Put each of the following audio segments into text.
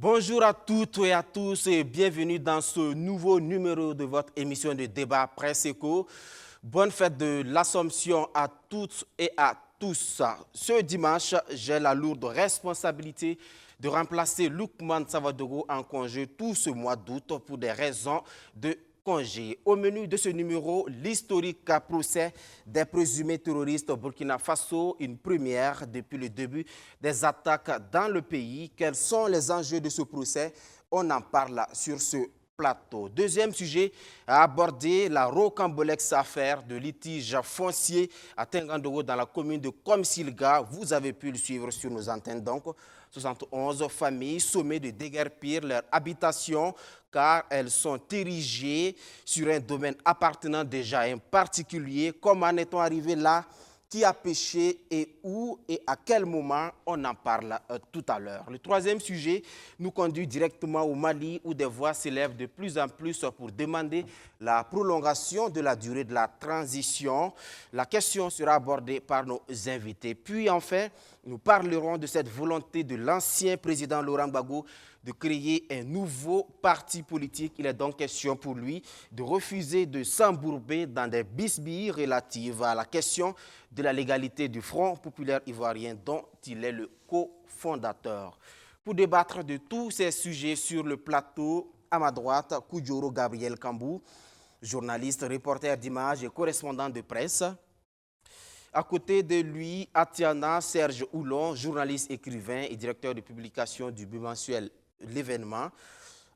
Bonjour à toutes et à tous et bienvenue dans ce nouveau numéro de votre émission de débat Presse Éco. Bonne fête de l'Assomption à toutes et à tous. Ce dimanche, j'ai la lourde responsabilité de remplacer Lukman Savadogo en congé tout ce mois d'août pour des raisons de congé. Au menu de ce numéro, l'historique procès des présumés terroristes au Burkina Faso, une première depuis le début des attaques dans le pays. Quels sont les enjeux de ce procès? On en parle sur ce plateau. Deuxième sujet à aborder, la rocambolesque affaire de litige foncier à Tengandoro dans la commune de Komsilga. Vous avez pu le suivre sur nos antennes. Donc, 71 familles sommées de déguerpir leur habitation car elles sont érigées sur un domaine appartenant déjà à un particulier. Comment en est-on arrivé là? Qui a péché et où et à quel moment? On en parle tout à l'heure. Le troisième sujet nous conduit directement au Mali où des voix s'élèvent de plus en plus pour demander la prolongation de la durée de la transition. La question sera abordée par nos invités. Puis enfin, nous parlerons de cette volonté de l'ancien président Laurent Gbagbo de créer un nouveau parti politique. Il est donc question pour lui de refuser de s'embourber dans des bisbilles relatives à la question de la légalité du Front populaire ivoirien dont il est le cofondateur. Pour débattre de tous ces sujets sur le plateau, à ma droite, Koudjoro Gabriel Kambou, journaliste, reporter d'images et correspondant de presse. À côté de lui, Atiana Serge Oulon, journaliste, écrivain et directeur de publication du bimensuel L'événement.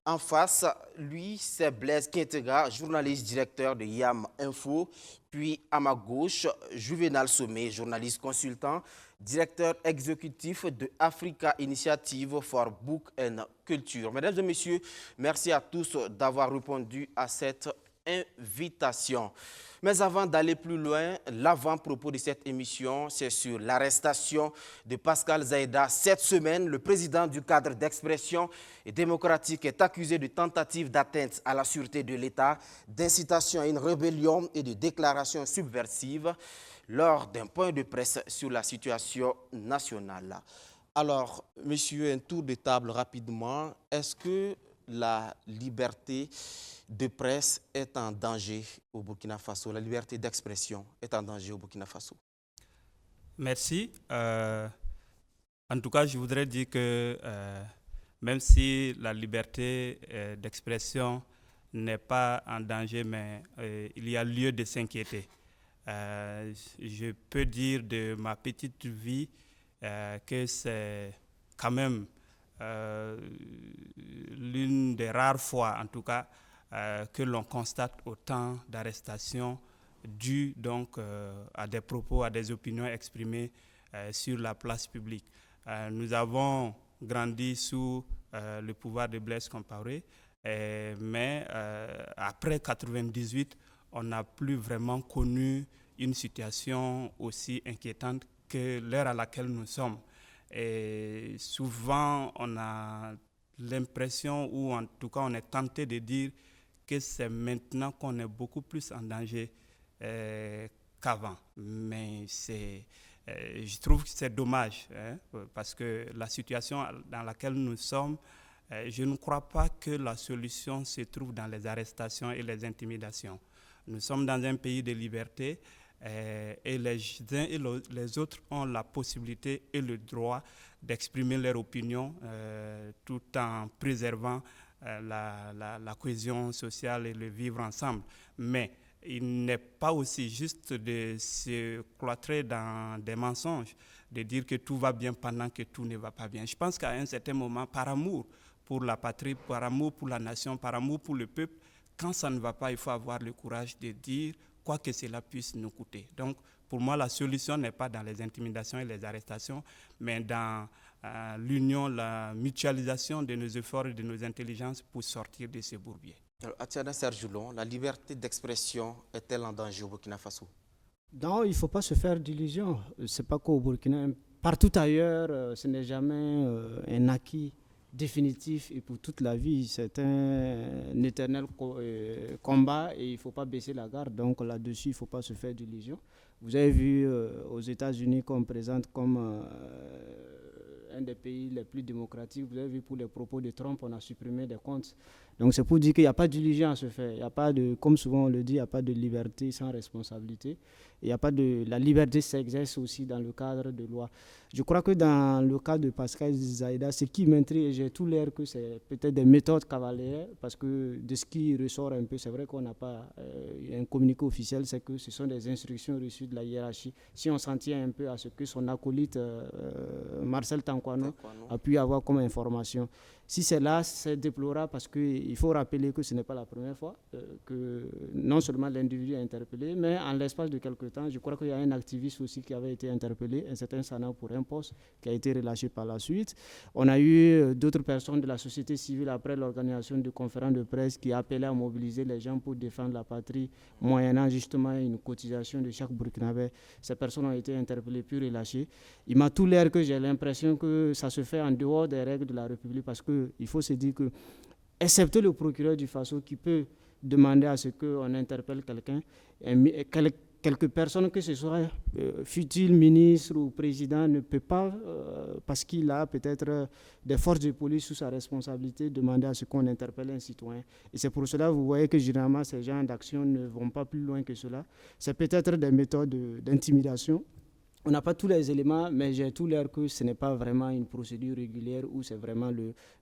En face, lui, c'est Blaise Quintega, journaliste directeur de YAM Info. Puis à ma gauche, Juvenal Sommet, journaliste consultant, directeur exécutif de Africa Initiative for Book and Culture. Mesdames et messieurs, merci à tous d'avoir répondu à cette invitation. Mais avant d'aller plus loin, l'avant-propos de cette émission, c'est sur l'arrestation de Pascal Zaïda. Cette semaine, le président du cadre d'expression démocratique est accusé de tentative d'atteinte à la sûreté de l'État, d'incitation à une rébellion et de déclaration subversive lors d'un point de presse sur la situation nationale. Alors, monsieur, un tour de table rapidement. Est-ce que la liberté de presse est en danger au Burkina Faso? La liberté d'expression est en danger au Burkina Faso? Merci. En tout cas, je voudrais dire que même si la liberté d'expression n'est pas en danger, mais il y a lieu de s'inquiéter. Je peux dire de ma petite vie que c'est quand même l'une des rares fois, en tout cas, que l'on constate autant d'arrestations dues donc à des propos, à des opinions exprimées sur la place publique. Nous avons grandi sous le pouvoir de Blaise Compaoré, mais après 1998, on n'a plus vraiment connu une situation aussi inquiétante que l'heure à laquelle nous sommes. Et souvent, on a l'impression, ou en tout cas, on est tenté de dire que c'est maintenant qu'on est beaucoup plus en danger qu'avant. Mais je trouve que c'est dommage, parce que la situation dans laquelle nous sommes, je ne crois pas que la solution se trouve dans les arrestations et les intimidations. Nous sommes dans un pays de liberté et les uns et les autres ont la possibilité et le droit d'exprimer leur opinion tout en préservant la cohésion sociale et le vivre ensemble. Mais il n'est pas aussi juste de se cloîtrer dans des mensonges, de dire que tout va bien pendant que tout ne va pas bien. Je pense qu'à un certain moment, par amour pour la patrie, par amour pour la nation, par amour pour le peuple, quand ça ne va pas, il faut avoir le courage de dire quoi que cela puisse nous coûter. Donc, pour moi, la solution n'est pas dans les intimidations et les arrestations, mais dans l'union, la mutualisation de nos efforts et de nos intelligences pour sortir de ces bourbiers. Atiana Serge Oulon, la liberté d'expression est-elle en danger au Burkina Faso? Non, il ne faut pas se faire d'illusions. Ce n'est pas qu'au Burkina. Partout ailleurs, ce n'est jamais un acquis définitif et pour toute la vie. C'est un éternel combat et il ne faut pas baisser la garde. Donc là-dessus, il ne faut pas se faire d'illusions. Vous avez vu aux États-Unis qu'on présente comme un des pays les plus démocratiques. Vous avez vu pour les propos de Trump, on a supprimé des comptes. Donc c'est pour dire qu'il n'y a pas de diligence à se faire. Il n'y a pas de, comme souvent on le dit, il n'y a pas de liberté sans responsabilité. Il n'y a pas de, la liberté s'exerce aussi dans le cadre de loi. Je crois que dans le cas de Pascal Zaïda, ce qui m'intrigue, et j'ai tout l'air que c'est peut-être des méthodes cavalières, parce que de ce qui ressort un peu, c'est vrai qu'on n'a pas un communiqué officiel, c'est que ce sont des instructions reçues de la hiérarchie. Si on s'en tient un peu à ce que son acolyte Marcel Tankwano a pu avoir comme information. Si c'est là, c'est déplorable parce qu'il faut rappeler que ce n'est pas la première fois que non seulement l'individu est interpellé, mais en l'espace de quelques temps, je crois qu'il y a un activiste aussi qui avait été interpellé, un certain Sana pour un poste, qui a été relâché par la suite. On a eu d'autres personnes de la société civile après l'organisation de conférences de presse qui appelaient à mobiliser les gens pour défendre la patrie, moyennant justement une cotisation de chaque Burkinabé. Ces personnes ont été interpellées puis relâchées. Il m'a tout l'air que j'ai l'impression que ça se fait en dehors des règles de la République parce qu'il faut se dire que, excepté le procureur du Faso qui peut demander à ce qu'on interpelle quelqu'un, quelques personnes, que ce soit fut-il ministre ou président, ne peut pas, parce qu'il a peut-être des forces de police sous sa responsabilité, demander à ce qu'on interpelle un citoyen. Et c'est pour cela que vous voyez que généralement ces genres d'actions ne vont pas plus loin que cela. C'est peut-être des méthodes d'intimidation. On n'a pas tous les éléments, mais j'ai tout l'air que ce n'est pas vraiment une procédure régulière où c'est vraiment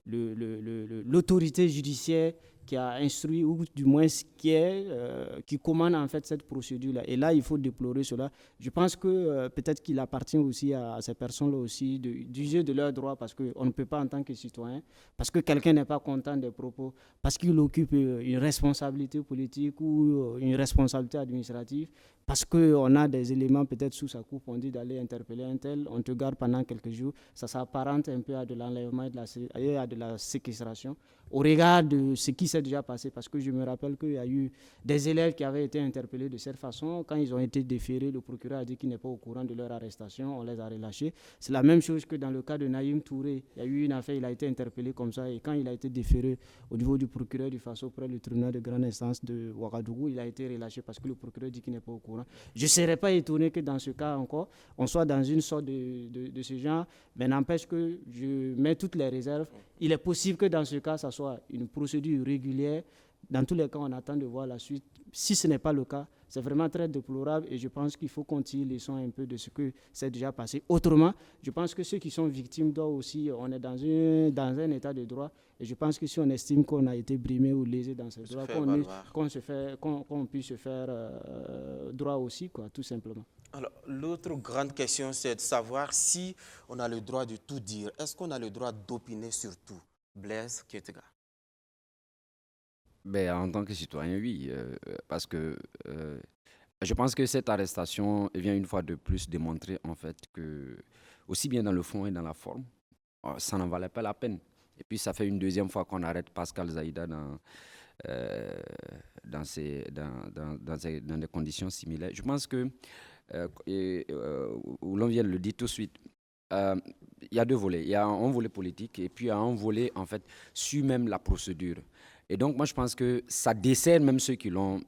l'autorité judiciaire qui a instruit, ou du moins qui commande en fait cette procédure-là. Et là, il faut déplorer cela. Je pense que peut-être qu'il appartient aussi à ces personnes-là aussi d'user de leurs droits parce qu'on ne peut pas en tant que citoyen, parce que quelqu'un n'est pas content des propos, parce qu'il occupe une responsabilité politique ou une responsabilité administrative, parce qu'on a des éléments peut-être sous sa coupe, on dit d'aller interpeller un tel, on te garde pendant quelques jours, ça s'apparente un peu à de l'enlèvement et à de la séquestration, au regard de ce qui s'est déjà passé, parce que je me rappelle qu'il y a eu des élèves qui avaient été interpellés de cette façon, quand ils ont été déférés, le procureur a dit qu'il n'est pas au courant de leur arrestation, on les a relâchés. C'est la même chose que dans le cas de Naïm Touré, il y a eu une affaire, il a été interpellé comme ça, et quand il a été déféré au niveau du procureur du Faso près du tribunal de grande instance de Ouagadougou, il a été relâché parce que le procureur dit qu'il n'est pas au courant. Je ne serais pas étonné que dans ce cas encore, on soit dans une sorte de ce genre, mais n'empêche que je mets toutes les réserves. Il est possible que dans ce cas, ça soit une procédure régulière. Dans tous les cas, on attend de voir la suite. Si ce n'est pas le cas, c'est vraiment très déplorable et je pense qu'il faut qu'on tire les leçons un peu de ce que s'est déjà passé. Autrement, je pense que ceux qui sont victimes doivent aussi, on est dans un état de droit et je pense que si on estime qu'on a été brimé ou lésé dans ce droit, qu'on puisse se faire droit aussi, quoi, tout simplement. Alors, l'autre grande question, c'est de savoir si on a le droit de tout dire. Est-ce qu'on a le droit d'opiner sur tout? Blaise Kettega. Ben, en tant que citoyen, oui, parce que je pense que cette arrestation vient une fois de plus démontrer en fait que, aussi bien dans le fond et dans la forme, ça n'en valait pas la peine. Et puis ça fait une deuxième fois qu'on arrête Pascal Zaïda dans des conditions similaires. Je pense que, où l'on vient de le dire tout de suite, il y a deux volets. Il y a un volet politique et puis il y a un volet en fait sur même la procédure. Et donc, moi, je pense que ça dessert même ceux qui l'ont,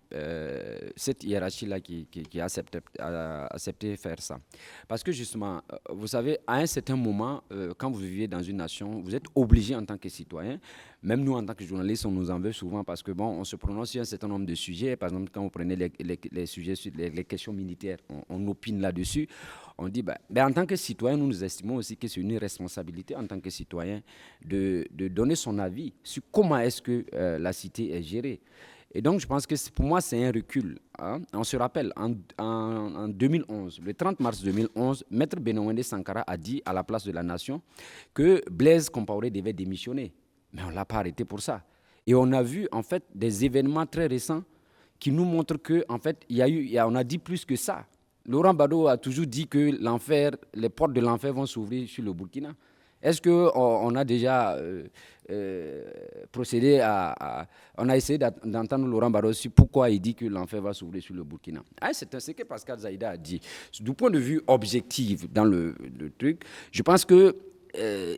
cette hiérarchie-là qui a accepté faire ça. Parce que justement, vous savez, à un certain moment, quand vous vivez dans une nation, vous êtes obligé en tant que citoyen, même nous en tant que journalistes, on nous en veut souvent parce que, bon, on se prononce sur un certain nombre de sujets. Par exemple, quand vous prenez les sujets sur les questions militaires, on opine là-dessus. On dit, en tant que citoyen, nous estimons aussi que c'est une responsabilité en tant que citoyen de donner son avis sur comment est-ce que la cité est gérée. Et donc, je pense que pour moi, c'est un recul. Hein. On se rappelle, en 2011, le 30 mars 2011, Maître Benouende Sankara a dit à la place de la nation que Blaise Compaoré devait démissionner. Mais on ne l'a pas arrêté pour ça. Et on a vu, en fait, des événements très récents qui nous montrent qu'en fait, on a dit plus que ça. Laurent Gbagbo a toujours dit que les portes de l'enfer vont s'ouvrir sur le Burkina. Est-ce qu'on a déjà procédé on a essayé d'entendre Laurent Gbagbo sur pourquoi il dit que l'enfer va s'ouvrir sur le Burkina? C'est ce que Pascal Zaïda a dit. Du point de vue objectif dans le truc, je pense que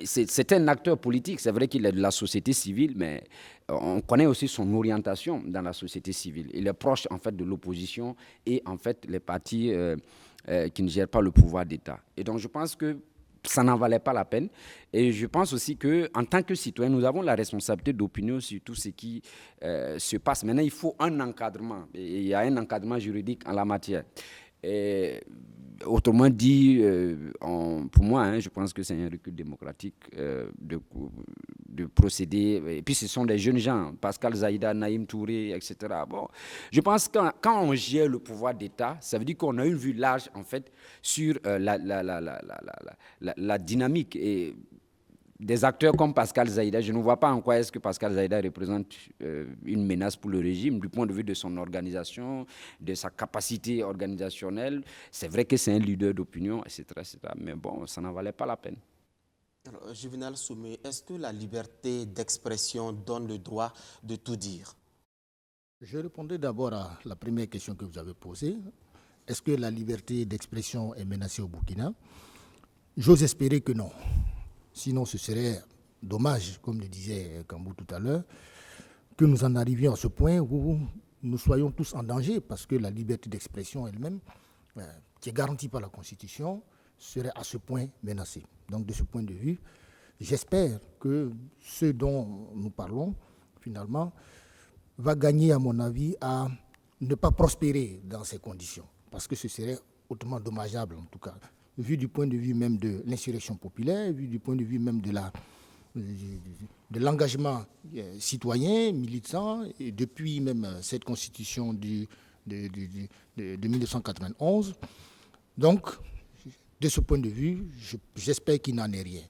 c'est un acteur politique. C'est vrai qu'il est de la société civile, mais on connaît aussi son orientation dans la société civile. Il est proche en fait de l'opposition et en fait les partis qui ne gèrent pas le pouvoir d'État. Et donc je pense que ça n'en valait pas la peine. Et je pense aussi qu'en tant que citoyen, nous avons la responsabilité d'opinion sur tout ce qui se passe. Maintenant, il faut un encadrement. Et il y a un encadrement juridique en la matière. Et, autrement dit, pour moi, je pense que c'est un recul démocratique de procéder. Et puis, ce sont des jeunes gens, Pascal Zaïda, Naïm Touré, etc. Bon, je pense que quand on gère le pouvoir d'État, ça veut dire qu'on a une vue large, en fait, sur la dynamique. Et des acteurs comme Pascal Zaïda, je ne vois pas en quoi est-ce que Pascal Zaïda représente une menace pour le régime du point de vue de son organisation, de sa capacité organisationnelle. C'est vrai que c'est un leader d'opinion, etc., etc. Mais bon, ça n'en valait pas la peine. Alors, Juvénal Soumé, est-ce que la liberté d'expression donne le droit de tout dire? Je répondrai d'abord à la première question que vous avez posée. Est-ce que la liberté d'expression est menacée au Burkina? J'ose espérer que non. Sinon, ce serait dommage, comme le disait Kambou tout à l'heure, que nous en arrivions à ce point où nous soyons tous en danger, parce que la liberté d'expression elle-même, qui est garantie par la Constitution, serait à ce point menacée. Donc, de ce point de vue, j'espère que ce dont nous parlons, finalement, va gagner, à mon avis, à ne pas prospérer dans ces conditions, parce que ce serait hautement dommageable, en tout cas, vu du point de vue même de l'insurrection populaire, vu du point de vue même de l'engagement citoyen, militant, et depuis même cette constitution de 1991. Donc, de ce point de vue, j'espère qu'il n'en est rien.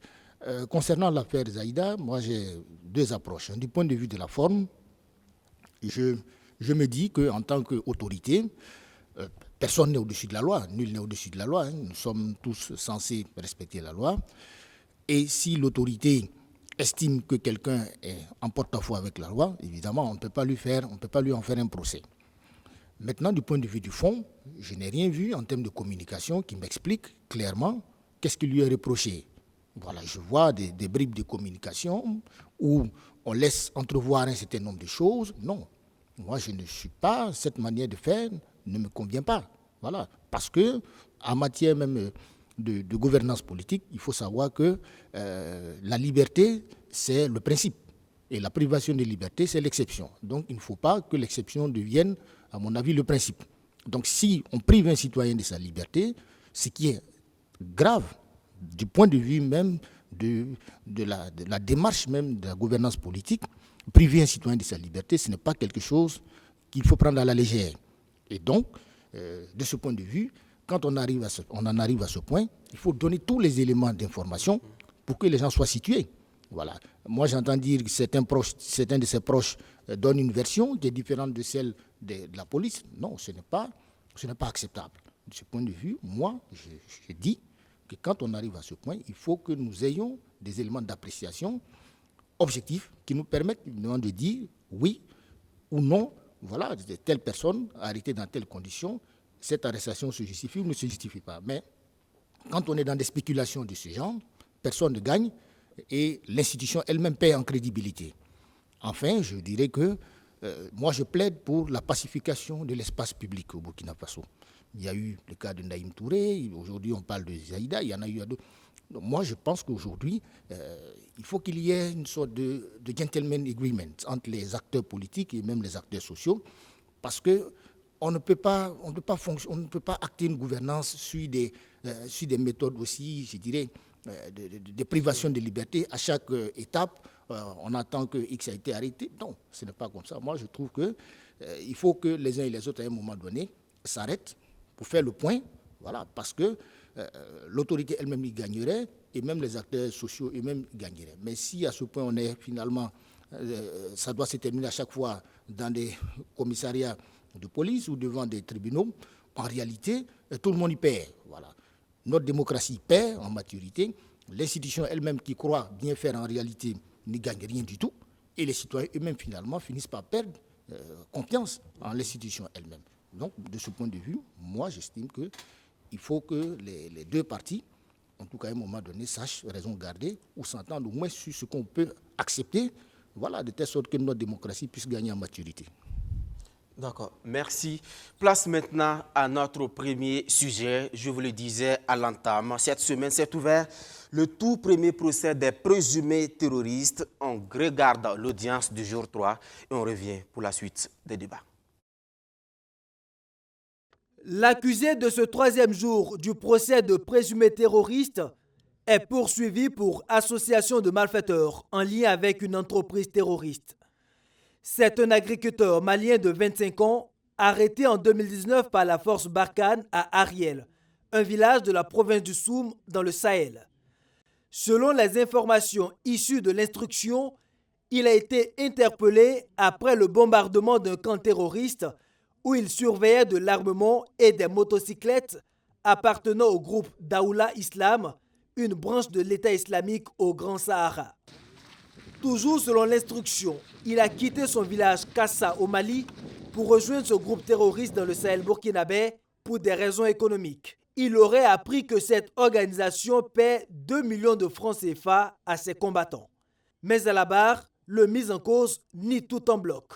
Concernant l'affaire Zaïda, moi j'ai deux approches. Du point de vue de la forme, je me dis qu'en tant qu'autorité, personne n'est au-dessus de la loi, nul n'est au-dessus de la loi. Nous sommes tous censés respecter la loi. Et si l'autorité estime que quelqu'un est en porte-à-faux avec la loi, évidemment, on ne peut pas lui en faire un procès. Maintenant, du point de vue du fond, je n'ai rien vu en termes de communication qui m'explique clairement qu'est-ce qui lui est reproché. Voilà, je vois des bribes de communication où on laisse entrevoir un certain nombre de choses. Non, moi je ne suis pas, cette manière de faire ne me convient pas. Voilà, parce que en matière même de gouvernance politique, il faut savoir que la liberté, c'est le principe. Et la privation de liberté, c'est l'exception. Donc il ne faut pas que l'exception devienne, à mon avis, le principe. Donc si on prive un citoyen de sa liberté, ce qui est grave du point de vue même de la démarche même de la gouvernance politique, priver un citoyen de sa liberté, ce n'est pas quelque chose qu'il faut prendre à la légère. Et donc, de ce point de vue, quand on en arrive à ce point, il faut donner tous les éléments d'information pour que les gens soient situés. Voilà. Moi, j'entends dire que certains de ses proches donnent une version qui est différente de celle de la police. Non, ce n'est pas acceptable. De ce point de vue, moi, je dis que quand on arrive à ce point, il faut que nous ayons des éléments d'appréciation objectifs qui nous permettent de dire oui ou non, voilà, telle personne arrêtée dans telles conditions, cette arrestation se justifie ou ne se justifie pas. Mais quand on est dans des spéculations de ce genre, personne ne gagne et l'institution elle-même perd en crédibilité. Enfin, je dirais que moi, je plaide pour la pacification de l'espace public au Burkina Faso. Il y a eu le cas de Naïm Touré, aujourd'hui on parle de Zaïda, il y en a eu d'autres. Moi, je pense qu'aujourd'hui, il faut qu'il y ait une sorte de gentleman agreement entre les acteurs politiques et même les acteurs sociaux, parce qu'on ne peut pas acter une gouvernance sur des méthodes aussi, je dirais, de privation de liberté. À chaque étape, on attend que X a été arrêté. Non, ce n'est pas comme ça. Moi, je trouve qu'il faut que les uns et les autres, à un moment donné, s'arrêtent pour faire le point, voilà, parce que l'autorité elle-même y gagnerait et même les acteurs sociaux eux-mêmes gagneraient. Mais si à ce point on est finalement, ça doit se terminer à chaque fois dans des commissariats de police ou devant des tribunaux, en réalité, tout le monde y perd. Voilà. Notre démocratie perd en maturité, l'institution elle-même qui croit bien faire en réalité n'y gagne rien du tout, et les citoyens eux-mêmes finalement finissent par perdre confiance en l'institution elle-même. Donc, de ce point de vue, moi, j'estime qu'il faut que les deux parties, en tout cas à un moment donné, sachent raison garder ou s'entendre au moins sur ce qu'on peut accepter, voilà, de telle sorte que notre démocratie puisse gagner en maturité. D'accord, merci. Place maintenant à notre premier sujet. Je vous le disais à l'entame, cette semaine s'est ouvert le tout premier procès des présumés terroristes. On regarde l'audience du jour 3 et on revient pour la suite des débats. L'accusé de ce troisième jour du procès de présumés terroristes est poursuivi pour association de malfaiteurs en lien avec une entreprise terroriste. C'est un agriculteur malien de 25 ans arrêté en 2019 par la force Barkhane à Ariel, un village de la province du Soum dans le Sahel. Selon les informations issues de l'instruction, il a été interpellé après le bombardement d'un camp terroriste où il surveillait de l'armement et des motocyclettes appartenant au groupe Daoula Islam, une branche de l'État islamique au Grand Sahara. Toujours selon l'instruction, il a quitté son village Kassa au Mali pour rejoindre ce groupe terroriste dans le Sahel burkinabé pour des raisons économiques. Il aurait appris que cette organisation paie 2 millions de francs CFA à ses combattants. Mais à la barre, le mis en cause nie tout en bloc.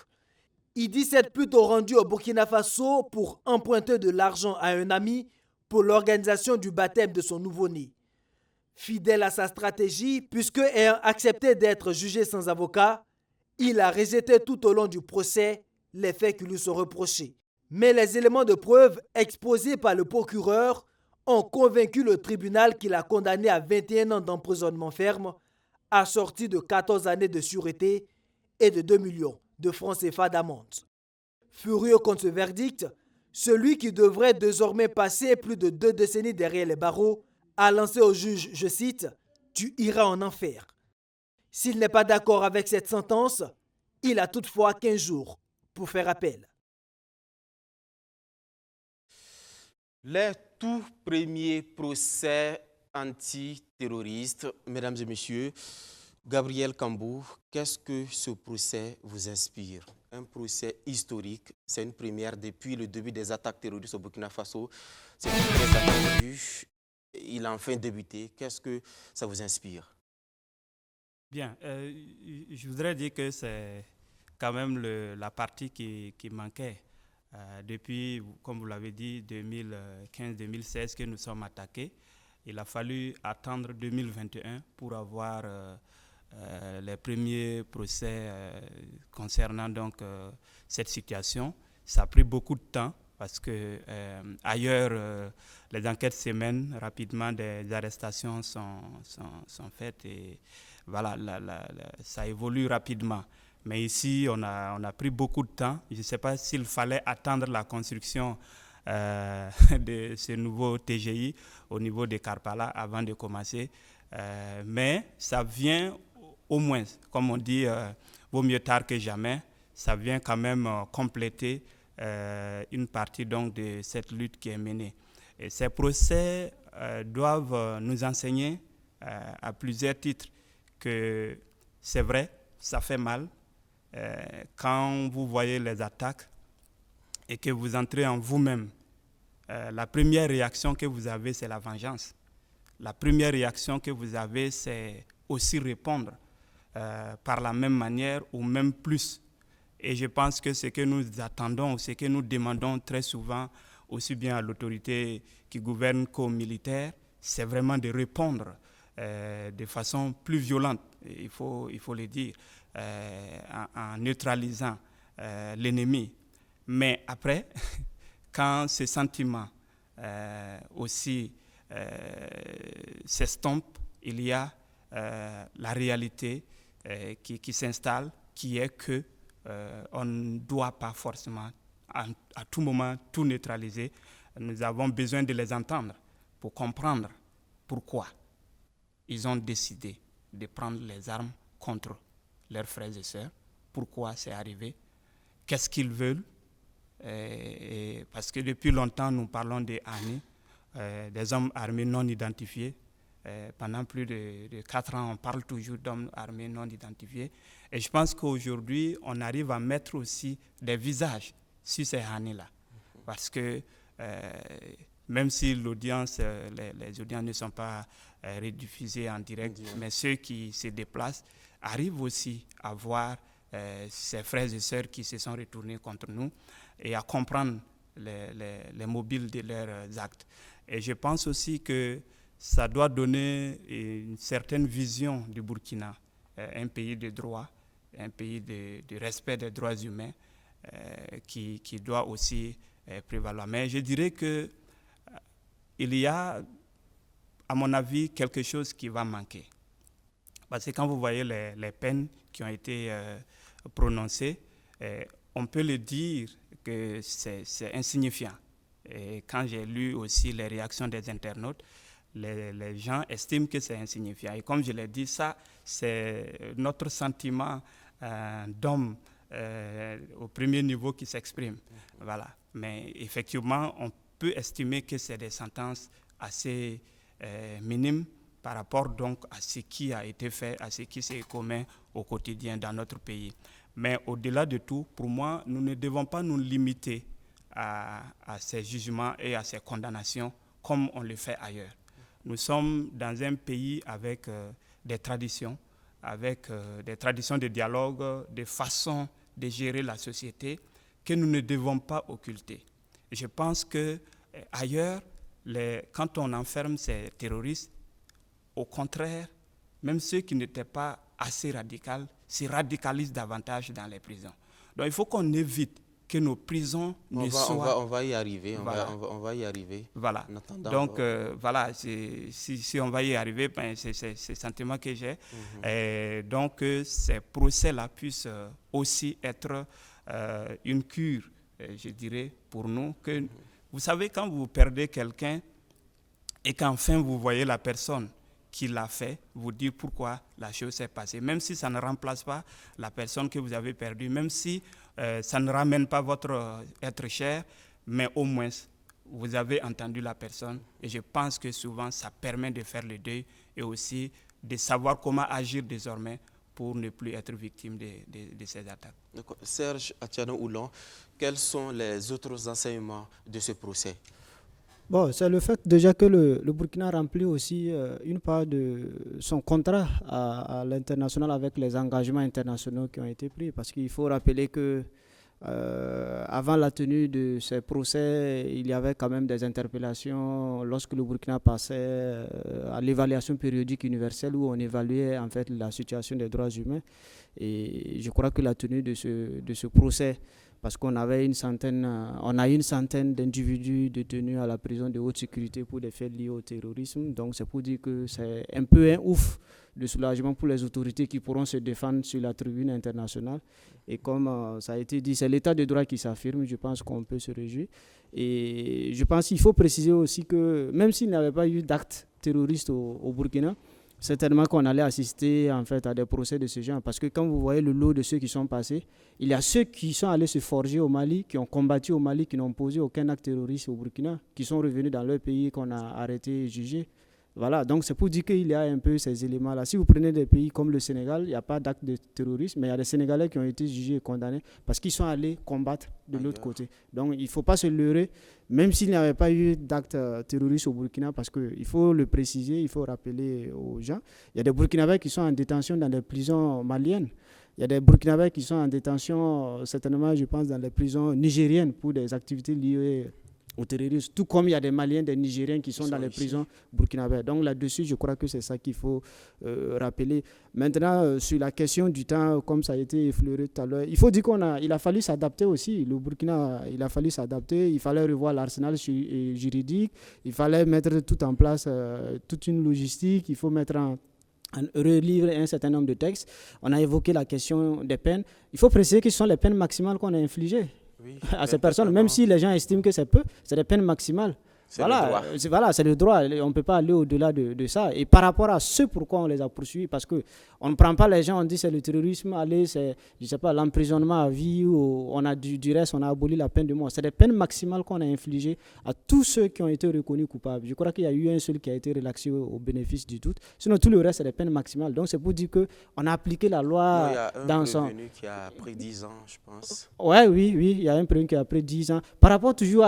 Il dit s'être plutôt rendu au Burkina Faso pour emprunter de l'argent à un ami pour l'organisation du baptême de son nouveau-né. Fidèle à sa stratégie, puisque ayant accepté d'être jugé sans avocat, il a rejeté tout au long du procès les faits qui lui sont reprochés. Mais les éléments de preuve exposés par le procureur ont convaincu le tribunal qu'il a condamné à 21 ans d'emprisonnement ferme, assorti de 14 années de sûreté et de 2 millions de francs CFA d'amende. Furieux contre ce verdict, celui qui devrait désormais passer plus de 2 décennies derrière les barreaux a lancé au juge, je cite, « Tu iras en enfer ». S'il n'est pas d'accord avec cette sentence, il a toutefois 15 jours pour faire appel. Les tout premiers procès antiterroristes, mesdames et messieurs, Gabriel Kambou, qu'est-ce que ce procès vous inspire? Un procès historique, c'est une première depuis le début des attaques terroristes au Burkina Faso. C'est très attendu. Il a enfin débuté. Qu'est-ce que ça vous inspire? Bien, je voudrais dire que c'est quand même la partie qui manquait. Depuis, comme vous l'avez dit, 2015-2016 que nous sommes attaqués. Il a fallu attendre 2021 pour avoir les premiers procès concernant donc cette situation. Ça a pris beaucoup de temps parce que ailleurs, les enquêtes se mènent rapidement, des arrestations sont faites et voilà, ça évolue rapidement. Mais ici, on a pris beaucoup de temps. Je ne sais pas s'il fallait attendre la construction de ce nouveau TGI au niveau de Karpala avant de commencer. Mais ça vient au moins, comme on dit, vaut mieux tard que jamais. Ça vient quand même compléter une partie donc, de cette lutte qui est menée. Et ces procès doivent nous enseigner à plusieurs titres que c'est vrai, ça fait mal. Quand vous voyez les attaques et que vous entrez en vous-même, la première réaction que vous avez, c'est la vengeance. La première réaction que vous avez, c'est aussi répondre par la même manière ou même plus. Et je pense que ce que nous attendons, ce que nous demandons très souvent, aussi bien à l'autorité qui gouverne qu'aux militaires, c'est vraiment de répondre de façon plus violente, il faut le dire, en neutralisant l'ennemi. Mais après, quand ce sentiment aussi s'estompe, il y a la réalité qui s'installe, qui est que on ne doit pas forcément à tout moment tout neutraliser. Nous avons besoin de les entendre pour comprendre pourquoi ils ont décidé de prendre les armes contre leurs frères et sœurs, pourquoi c'est arrivé, qu'est-ce qu'ils veulent. Parce que depuis longtemps, nous parlons des ANI, des hommes armés non identifiés. Pendant plus de 4 ans, on parle toujours d'hommes armés non identifiés. Et je pense qu'aujourd'hui, on arrive à mettre aussi des visages sur ces ANI-là. Parce que même si l'audience, les audiences ne sont pas rediffusées en direct, mais ceux qui se déplacent arrivent aussi à voir ces frères et sœurs qui se sont retournés contre nous et à comprendre les mobiles de leurs actes. Et je pense aussi que ça doit donner une certaine vision du Burkina, un pays de droit, un pays de respect des droits humains qui doit aussi prévaloir. Mais je dirais que il y a, à mon avis, quelque chose qui va manquer. Parce que quand vous voyez les peines qui ont été prononcées, on peut le dire que c'est insignifiant. Et quand j'ai lu aussi les réactions des internautes, les gens estiment que c'est insignifiant. Et comme je l'ai dit, ça, c'est notre sentiment d'homme au premier niveau qui s'exprime. Voilà. Mais effectivement, on peut estimer que c'est des sentences assez minimes par rapport donc à ce qui a été fait, à ce qui s'est commun au quotidien dans notre pays. Mais au-delà de tout, pour moi, nous ne devons pas nous limiter à ces jugements et à ces condamnations comme on le fait ailleurs. Nous sommes dans un pays avec des traditions de dialogue, des façons de gérer la société que nous ne devons pas occulter. Je pense qu'ailleurs, quand on enferme ces terroristes, au contraire, même ceux qui n'étaient pas assez radicaux se radicalisent davantage dans les prisons. Donc il faut qu'on évite que nos prisons ne soient... On va y arriver, voilà. on va y arriver. Voilà. Donc voilà, si on va y arriver, ben, c'est ce sentiment que j'ai. Et donc ces procès-là puissent aussi être une cure, je dirais, pour nous. Que, vous savez, quand vous perdez quelqu'un et qu'enfin vous voyez la personne qui l'a fait, vous dire pourquoi la chose s'est passée. Même si ça ne remplace pas la personne que vous avez perdue, même si ça ne ramène pas votre être cher, mais au moins vous avez entendu la personne. Et je pense que souvent ça permet de faire le deuil et aussi de savoir comment agir désormais pour ne plus être victime de ces attaques. Serge Atiano-Oulon, quels sont les autres enseignements de ce procès? Bon, c'est le fait déjà que le Burkina remplit aussi une part de son contrat à l'international avec les engagements internationaux qui ont été pris. Parce qu'il faut rappeler que avant la tenue de ces procès, il y avait quand même des interpellations lorsque le Burkina passait à l'évaluation périodique universelle où on évaluait en fait la situation des droits humains. Et je crois que la tenue de ce procès, parce qu'on a une centaine d'individus détenus à la prison de haute sécurité pour des faits liés au terrorisme. Donc c'est pour dire que c'est un peu un ouf de soulagement pour les autorités qui pourront se défendre sur la tribune internationale. Et comme ça a été dit, c'est l'état de droit qui s'affirme, je pense qu'on peut se réjouir. Et je pense qu'il faut préciser aussi que même s'il n'y avait pas eu d'actes terroristes au Burkina, certainement qu'on allait assister en fait à des procès de ce genre, parce que quand vous voyez le lot de ceux qui sont passés, il y a ceux qui sont allés se forger au Mali, qui ont combattu au Mali, qui n'ont posé aucun acte terroriste au Burkina, qui sont revenus dans leur pays qu'on a arrêté et jugé. Voilà, donc c'est pour dire qu'il y a un peu ces éléments-là. Si vous prenez des pays comme le Sénégal, il n'y a pas d'acte de terrorisme, mais il y a des Sénégalais qui ont été jugés et condamnés parce qu'ils sont allés combattre de l'autre côté. Donc il ne faut pas se leurrer, même s'il n'y avait pas eu d'acte terroriste au Burkina, parce qu'il faut le préciser, il faut rappeler aux gens. Il y a des Burkinabés qui sont en détention dans les prisons maliennes. Il y a des Burkinabés qui sont en détention, certainement, je pense, dans les prisons nigériennes pour des activités liées au terrorisme, tout comme il y a des Maliens, des Nigériens qui sont dans les prisons burkinabées. Donc là-dessus, je crois que c'est ça qu'il faut rappeler. Maintenant, sur la question du temps, comme ça a été effleuré tout à l'heure, il faut dire qu'il a fallu s'adapter aussi. Le Burkina, il a fallu s'adapter, il fallait revoir l'arsenal juridique, il fallait mettre tout en place, toute une logistique, il faut relire un certain nombre de textes. On a évoqué la question des peines. Il faut préciser que ce sont les peines maximales qu'on a infligées. Oui, à ces personnes, même si les gens estiment que c'est peu, c'est des peines maximales. Voilà, c'est le droit. On ne peut pas aller au-delà de ça. Et par rapport à ce pourquoi on les a poursuivis, parce qu'on ne prend pas les gens, on dit c'est le terrorisme, c'est, je sais pas, l'emprisonnement à vie, ou on a du reste, on a aboli la peine de mort. C'est des peines maximales qu'on a infligées à tous ceux qui ont été reconnus coupables. Je crois qu'il y a eu un seul qui a été relaxé au bénéfice du doute. Sinon, tout le reste, c'est des peines maximales. Donc, c'est pour dire qu'on a appliqué la loi dans son... Il y a un prévenu qui a pris 10 ans, je pense. Oui, il y a un prévenu qui a pris 10 ans. Par rapport toujours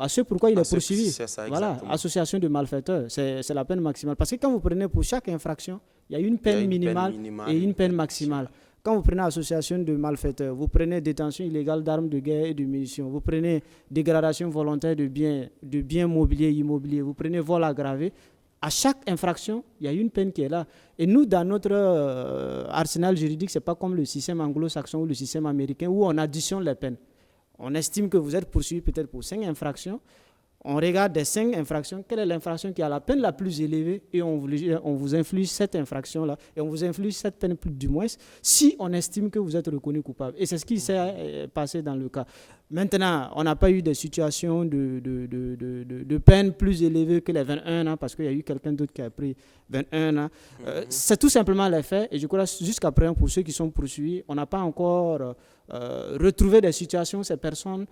à ce pourquoi il est poursuivi. Ça, voilà, association de malfaiteurs, c'est la peine maximale. Parce que quand vous prenez pour chaque infraction, il y a une peine minimale et une peine maximale. Quand vous prenez association de malfaiteurs, vous prenez détention illégale d'armes de guerre et de munitions, vous prenez dégradation volontaire de biens mobiliers, immobiliers, vous prenez vol aggravé, à chaque infraction, il y a une peine qui est là. Et nous, dans notre arsenal juridique, ce n'est pas comme le système anglo-saxon ou le système américain où on additionne les peines. On estime que vous êtes poursuivi peut-être pour 5 infractions. On regarde des 5 infractions, quelle est l'infraction qui a la peine la plus élevée et on vous inflige cette infraction-là et on vous inflige cette peine plus du moins si on estime que vous êtes reconnu coupable. Et c'est ce qui s'est passé dans le cas. Maintenant, on n'a pas eu des situations de peine plus élevées que les 21 ans parce qu'il y a eu quelqu'un d'autre qui a pris 21 ans. C'est tout simplement les faits et je crois jusqu'à présent pour ceux qui sont poursuivis, on n'a pas encore retrouvé des situations où ces personnes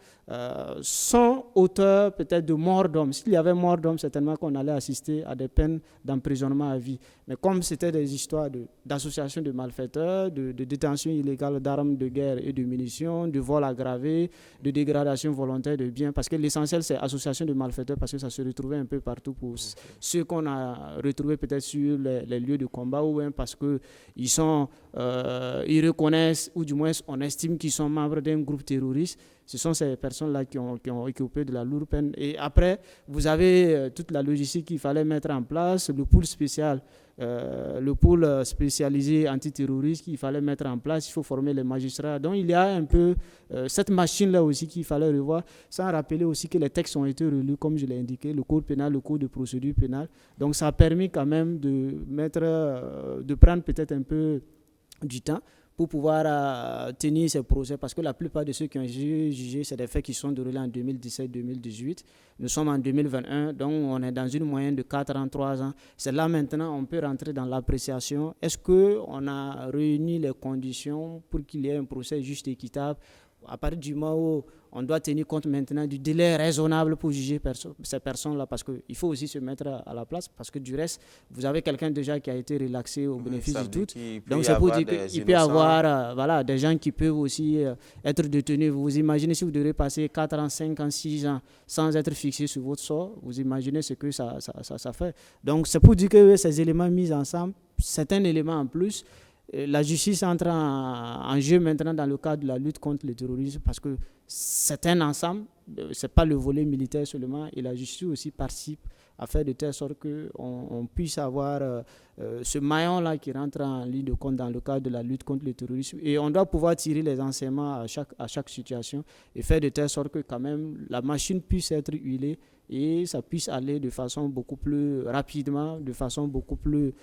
sont auteurs peut-être de mort d'homme. S'il y avait mort d'homme, certainement qu'on allait assister à des peines d'emprisonnement à vie. Mais comme c'était des histoires d'association de malfaiteurs, de détention illégale d'armes de guerre et de munitions, de vol aggravé, de dégradation volontaire de biens, parce que l'essentiel c'est association de malfaiteurs, parce que ça se retrouvait un peu partout pour ceux qu'on a retrouvés peut-être sur les lieux de combat, ou bien parce qu'ils ils reconnaissent, ou du moins on estime qu'ils sont membres d'un groupe terroriste. Ce sont ces personnes-là qui ont occupé de la lourde peine. Et après, vous avez toute la logistique qu'il fallait mettre en place, le pool spécial, le pool spécialisé antiterroriste qu'il fallait mettre en place, il faut former les magistrats. Donc il y a un peu cette machine-là aussi qu'il fallait revoir, sans rappeler aussi que les textes ont été relus, comme je l'ai indiqué, le code pénal, le code de procédure pénale. Donc ça a permis quand même de prendre peut-être un peu du temps pour pouvoir tenir ces procès, parce que la plupart de ceux qui ont jugé, c'est des faits qui sont déroulés en 2017-2018. Nous sommes en 2021, donc on est dans une moyenne de 4 ans, 3 ans. C'est là maintenant on peut rentrer dans l'appréciation. Est-ce qu'on a réuni les conditions pour qu'il y ait un procès juste et équitable? À partir du moment où on doit tenir compte maintenant du délai raisonnable pour juger ces personnes-là, parce qu'il faut aussi se mettre à la place, parce que du reste, vous avez quelqu'un déjà qui a été relaxé au bénéfice du doute. Donc c'est pour dire qu'il peut y avoir des gens qui peuvent aussi être détenus. Vous imaginez si vous devez passer 4 ans, 5 ans, 6 ans sans être fixé sur votre sort, vous imaginez ce que ça fait. Donc c'est pour dire que ces éléments mis ensemble, c'est un élément en plus. La justice entre en jeu maintenant dans le cadre de la lutte contre le terrorisme, parce que c'est un ensemble, ce n'est pas le volet militaire seulement, et la justice aussi participe à faire de telle sorte qu'on puisse avoir ce maillon-là qui rentre en ligne de compte dans le cadre de la lutte contre le terrorisme. Et on doit pouvoir tirer les enseignements à chaque situation et faire de telle sorte que quand même la machine puisse être huilée et ça puisse aller de façon beaucoup plus rapidement, de façon beaucoup plus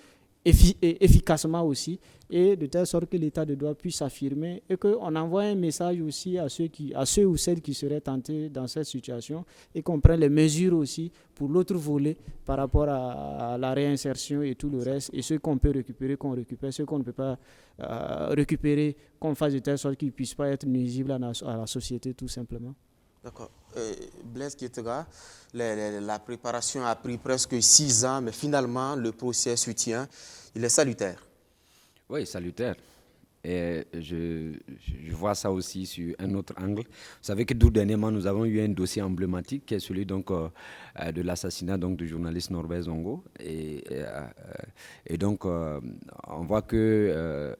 efficacement aussi, et de telle sorte que l'état de droit puisse s'affirmer et qu'on envoie un message aussi à ceux ou celles qui seraient tentés dans cette situation et qu'on prenne les mesures aussi pour l'autre volet par rapport à la réinsertion et tout le reste, et ceux qu'on peut récupérer, qu'on récupère, ceux qu'on ne peut pas récupérer, qu'on fasse de telle sorte qu'ils ne puissent pas être nuisibles à la société tout simplement. D'accord. Blaise Keitega, la préparation a pris presque 6 ans, mais finalement, le procès se tient. Il est salutaire. Oui, salutaire. Et je vois ça aussi sur un autre angle. Vous savez que tout dernièrement, nous avons eu un dossier emblématique qui est celui donc, de l'assassinat donc, du journaliste Norbert Zongo. Et donc, on voit que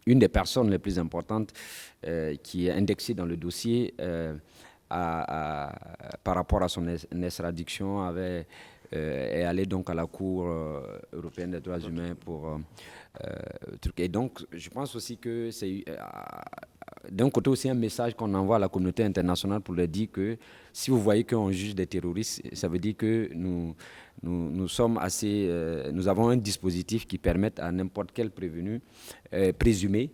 une des personnes les plus importantes qui est indexée dans le dossier par rapport à son extradiction est allée donc à la Cour européenne des droits humains pour et donc je pense aussi que c'est d'un côté aussi un message qu'on envoie à la communauté internationale pour leur dire que si vous voyez qu'on juge des terroristes, ça veut dire que nous sommes nous avons un dispositif qui permet à n'importe quel prévenu présumé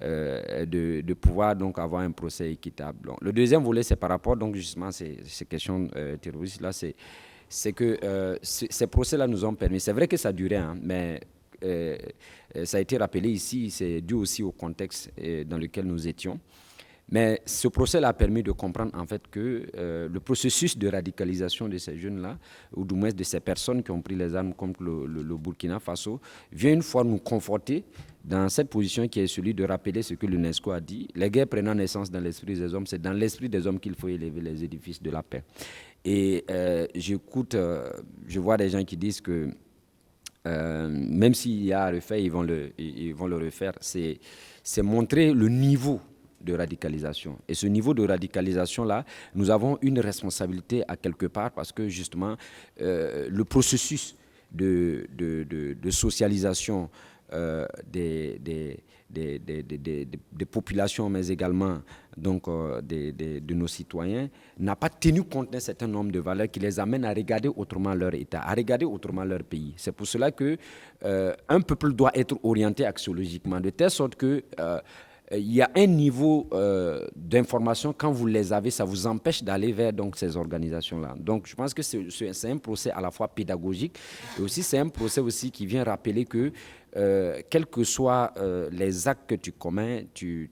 de pouvoir donc avoir un procès équitable. Donc, le deuxième volet, c'est par rapport donc justement à ces questions terroristes là, c'est que ces procès-là nous ont permis. C'est vrai que ça durait, hein, mais ça a été rappelé ici, c'est dû aussi au contexte dans lequel nous étions. Mais ce procès-là a permis de comprendre en fait que le processus de radicalisation de ces jeunes-là, ou du moins de ces personnes qui ont pris les armes contre le Burkina Faso, vient une fois nous conforter dans cette position qui est celui de rappeler ce que l'UNESCO a dit. Les guerres prenant naissance dans l'esprit des hommes, c'est dans l'esprit des hommes qu'il faut élever les édifices de la paix. Et je vois des gens qui disent que même s'il y a à refaire, ils vont le refaire, c'est montrer le niveau de radicalisation. Et ce niveau de radicalisation-là, nous avons une responsabilité à quelque part parce que justement, le processus de socialisation des populations, mais également donc, de nos citoyens, n'a pas tenu compte d'un certain nombre de valeurs qui les amènent à regarder autrement leur État, à regarder autrement leur pays. C'est pour cela que un peuple doit être orienté axiologiquement, de telle sorte que il y a un niveau d'information, quand vous les avez, ça vous empêche d'aller vers donc, ces organisations-là. Donc je pense que c'est un procès à la fois pédagogique et aussi c'est un procès aussi qui vient rappeler que quels que soient les actes que tu commets, tu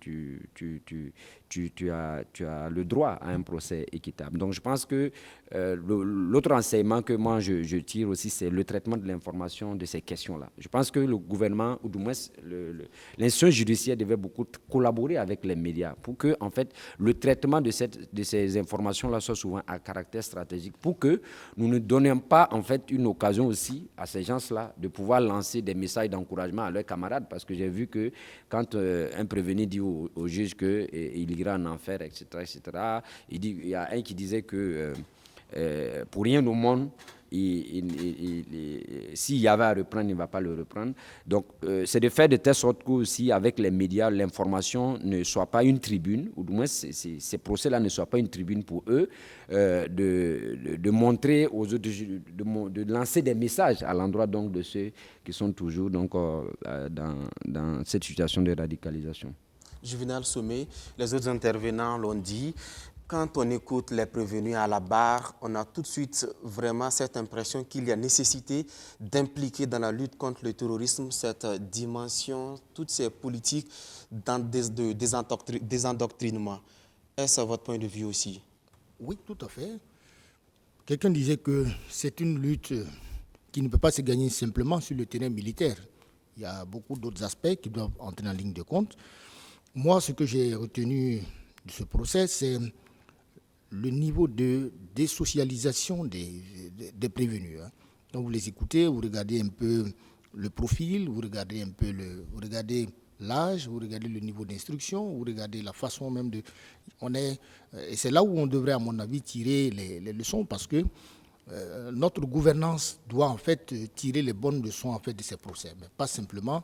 as le droit à un procès équitable. Donc je pense que l'autre enseignement que moi je tire aussi, c'est le traitement de l'information de ces questions-là. Je pense que le gouvernement, ou du moins l'institution judiciaire devait beaucoup collaborer avec les médias pour que en fait, le traitement de ces informations-là soit souvent à caractère stratégique, pour que nous ne donnions pas en fait, une occasion aussi à ces gens-là de pouvoir lancer des messages d'encouragement à leurs camarades, parce que j'ai vu que quand un prévenu dit au juge qu'il ira en enfer, etc., il y a un qui disait que pour rien au monde, s'il y avait à reprendre, il ne va pas le reprendre. Donc, c'est de faire de telle sorte qu'aussi, avec les médias, l'information ne soit pas une tribune, ou du moins ces procès-là ne soient pas une tribune pour eux, de montrer aux autres, de lancer des messages à l'endroit donc de ceux qui sont toujours donc, dans cette situation de radicalisation. Juvénal Somé, les autres intervenants l'ont dit. Quand on écoute les prévenus à la barre, on a tout de suite vraiment cette impression qu'il y a nécessité d'impliquer dans la lutte contre le terrorisme cette dimension, toutes ces politiques dans des endoctrinements. Est-ce votre point de vue aussi? Oui, tout à fait. Quelqu'un disait que c'est une lutte qui ne peut pas se gagner simplement sur le terrain militaire. Il y a beaucoup d'autres aspects qui doivent entrer en ligne de compte. Moi, ce que j'ai retenu de ce procès, c'est le niveau de désocialisation des prévenus. Quand vous les écoutez, vous regardez un peu le profil, vous regardez un peu l'âge, vous regardez le niveau d'instruction, vous regardez la façon même de... et c'est là où on devrait, à mon avis, tirer les leçons, parce que notre gouvernance doit en fait tirer les bonnes leçons en fait de ces procès, mais pas simplement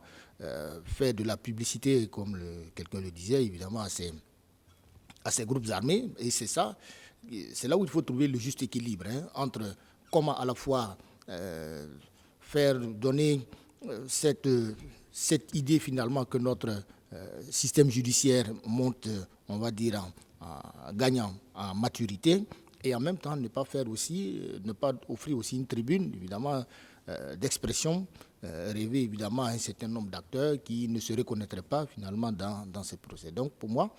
faire de la publicité, comme quelqu'un le disait, évidemment, à ces groupes armés. Et c'est là où il faut trouver le juste équilibre entre comment à la fois faire donner cette idée finalement que notre système judiciaire monte, on va dire, en gagnant en maturité, et en même temps ne pas offrir aussi une tribune, évidemment, d'expression rêvée, évidemment, à un certain nombre d'acteurs qui ne se reconnaîtraient pas finalement dans ces procès. Donc pour moi,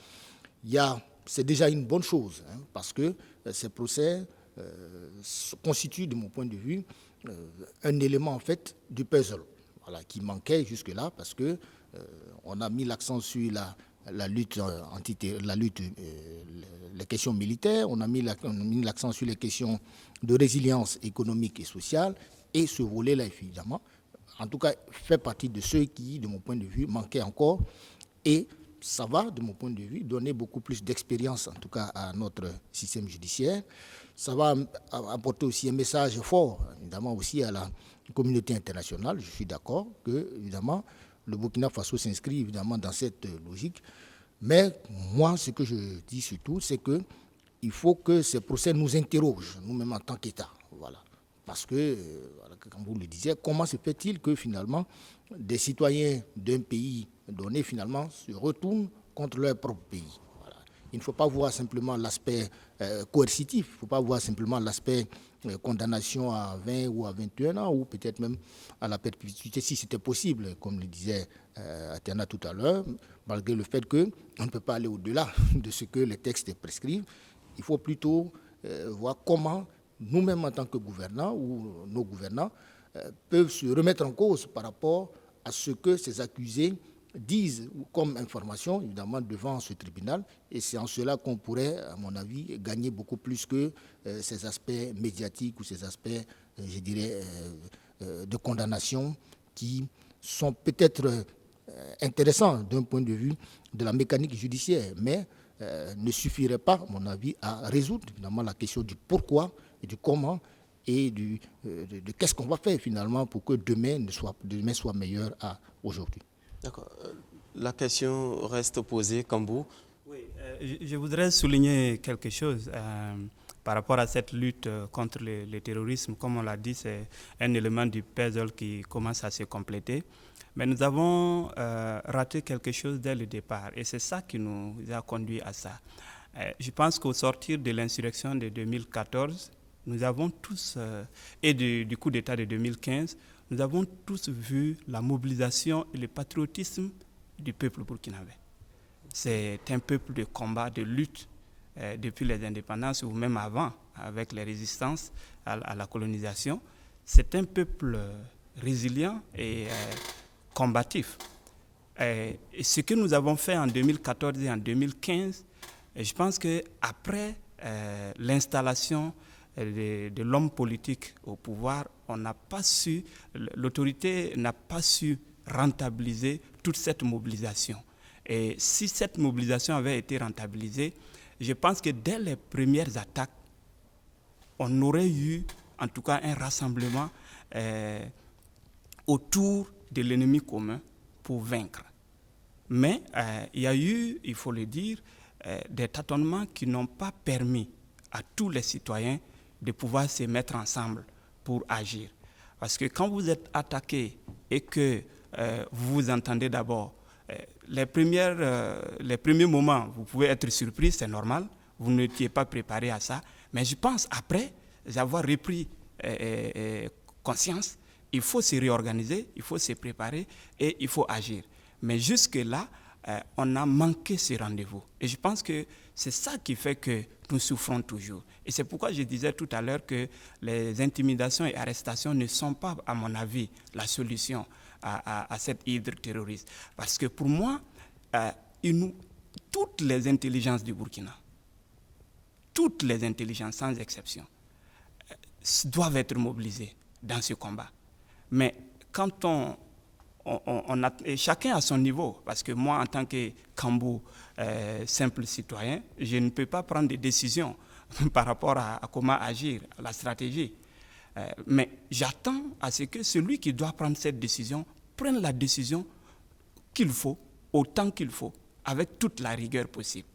c'est déjà une bonne chose, parce que ces procès constituent, de mon point de vue, un élément en fait du puzzle, voilà, qui manquait jusque-là, parce que on a mis l'accent sur la lutte les questions militaires, on a mis l'accent sur les questions de résilience économique et sociale, et ce volet-là, évidemment, en tout cas, fait partie de ceux qui, de mon point de vue, manquaient encore, et ça va, de mon point de vue, donner beaucoup plus d'expérience, en tout cas, à notre système judiciaire. Ça va apporter aussi un message fort, évidemment, aussi à la communauté internationale. Je suis d'accord que, évidemment, le Burkina Faso s'inscrit, évidemment, dans cette logique. Mais moi, ce que je dis surtout, c'est qu'il faut que ces procès nous interrogent, nous-mêmes en tant qu'État. Voilà. Parce que, comme vous le disiez, comment se fait-il que, finalement, des citoyens d'un pays donné, finalement, se retournent contre leur propre pays? Voilà. Il ne faut pas voir simplement l'aspect coercitif, il ne faut pas voir simplement l'aspect condamnation à 20 ou à 21 ans, ou peut-être même à la perpétuité, si c'était possible, comme le disait Athéna tout à l'heure, malgré le fait qu'on ne peut pas aller au-delà de ce que les textes prescrivent. Il faut plutôt voir comment nous-mêmes, en tant que gouvernants, ou nos gouvernants, peuvent se remettre en cause par rapport à ce que ces accusés disent comme information, évidemment, devant ce tribunal. Et c'est en cela qu'on pourrait, à mon avis, gagner beaucoup plus que ces aspects médiatiques ou ces aspects, je dirais, de condamnation qui sont peut-être intéressants d'un point de vue de la mécanique judiciaire, mais ne suffiraient pas, à mon avis, à résoudre finalement la question du pourquoi et du comment et de qu'est-ce qu'on va faire finalement pour que demain soit meilleur à aujourd'hui. D'accord. La question reste posée, Kambou. Oui, je voudrais souligner quelque chose par rapport à cette lutte contre le terrorisme. Comme on l'a dit, c'est un élément du puzzle qui commence à se compléter. Mais nous avons raté quelque chose dès le départ et c'est ça qui nous a conduit à ça. Je pense qu'au sortir de l'insurrection de 2014, nous avons tous, et du coup d'État de 2015, nous avons tous vu la mobilisation et le patriotisme du peuple burkinabé. C'est un peuple de combat, de lutte depuis les indépendances ou même avant, avec les résistances à la colonisation. C'est un peuple résilient et combatif. Et ce que nous avons fait en 2014 et en 2015, je pense qu'après l'installation de l'homme politique au pouvoir, l'autorité n'a pas su rentabiliser toute cette mobilisation. Et si cette mobilisation avait été rentabilisée, je pense que dès les premières attaques, on aurait eu en tout cas un rassemblement autour de l'ennemi commun pour vaincre. Mais il y a eu, il faut le dire, des tâtonnements qui n'ont pas permis à tous les citoyens de pouvoir se mettre ensemble pour agir. Parce que quand vous êtes attaqué et que vous vous entendez d'abord, les premiers moments, vous pouvez être surpris, c'est normal, vous n'étiez pas préparé à ça. Mais je pense, après avoir repris conscience, il faut se réorganiser, il faut se préparer et il faut agir. Mais jusque-là, on a manqué ce rendez-vous. Et je pense que c'est ça qui fait que nous souffrons toujours. Et c'est pourquoi je disais tout à l'heure que les intimidations et arrestations ne sont pas, à mon avis, la solution à cette hydre terroriste. Parce que pour moi, toutes les intelligences du Burkina, toutes les intelligences sans exception, doivent être mobilisées dans ce combat. Mais quand et chacun à son niveau, parce que moi, en tant que Kambou, simple citoyen, je ne peux pas prendre des décisions par rapport à comment agir, à la stratégie. Mais j'attends à ce que celui qui doit prendre cette décision prenne la décision qu'il faut, autant qu'il faut, avec toute la rigueur possible.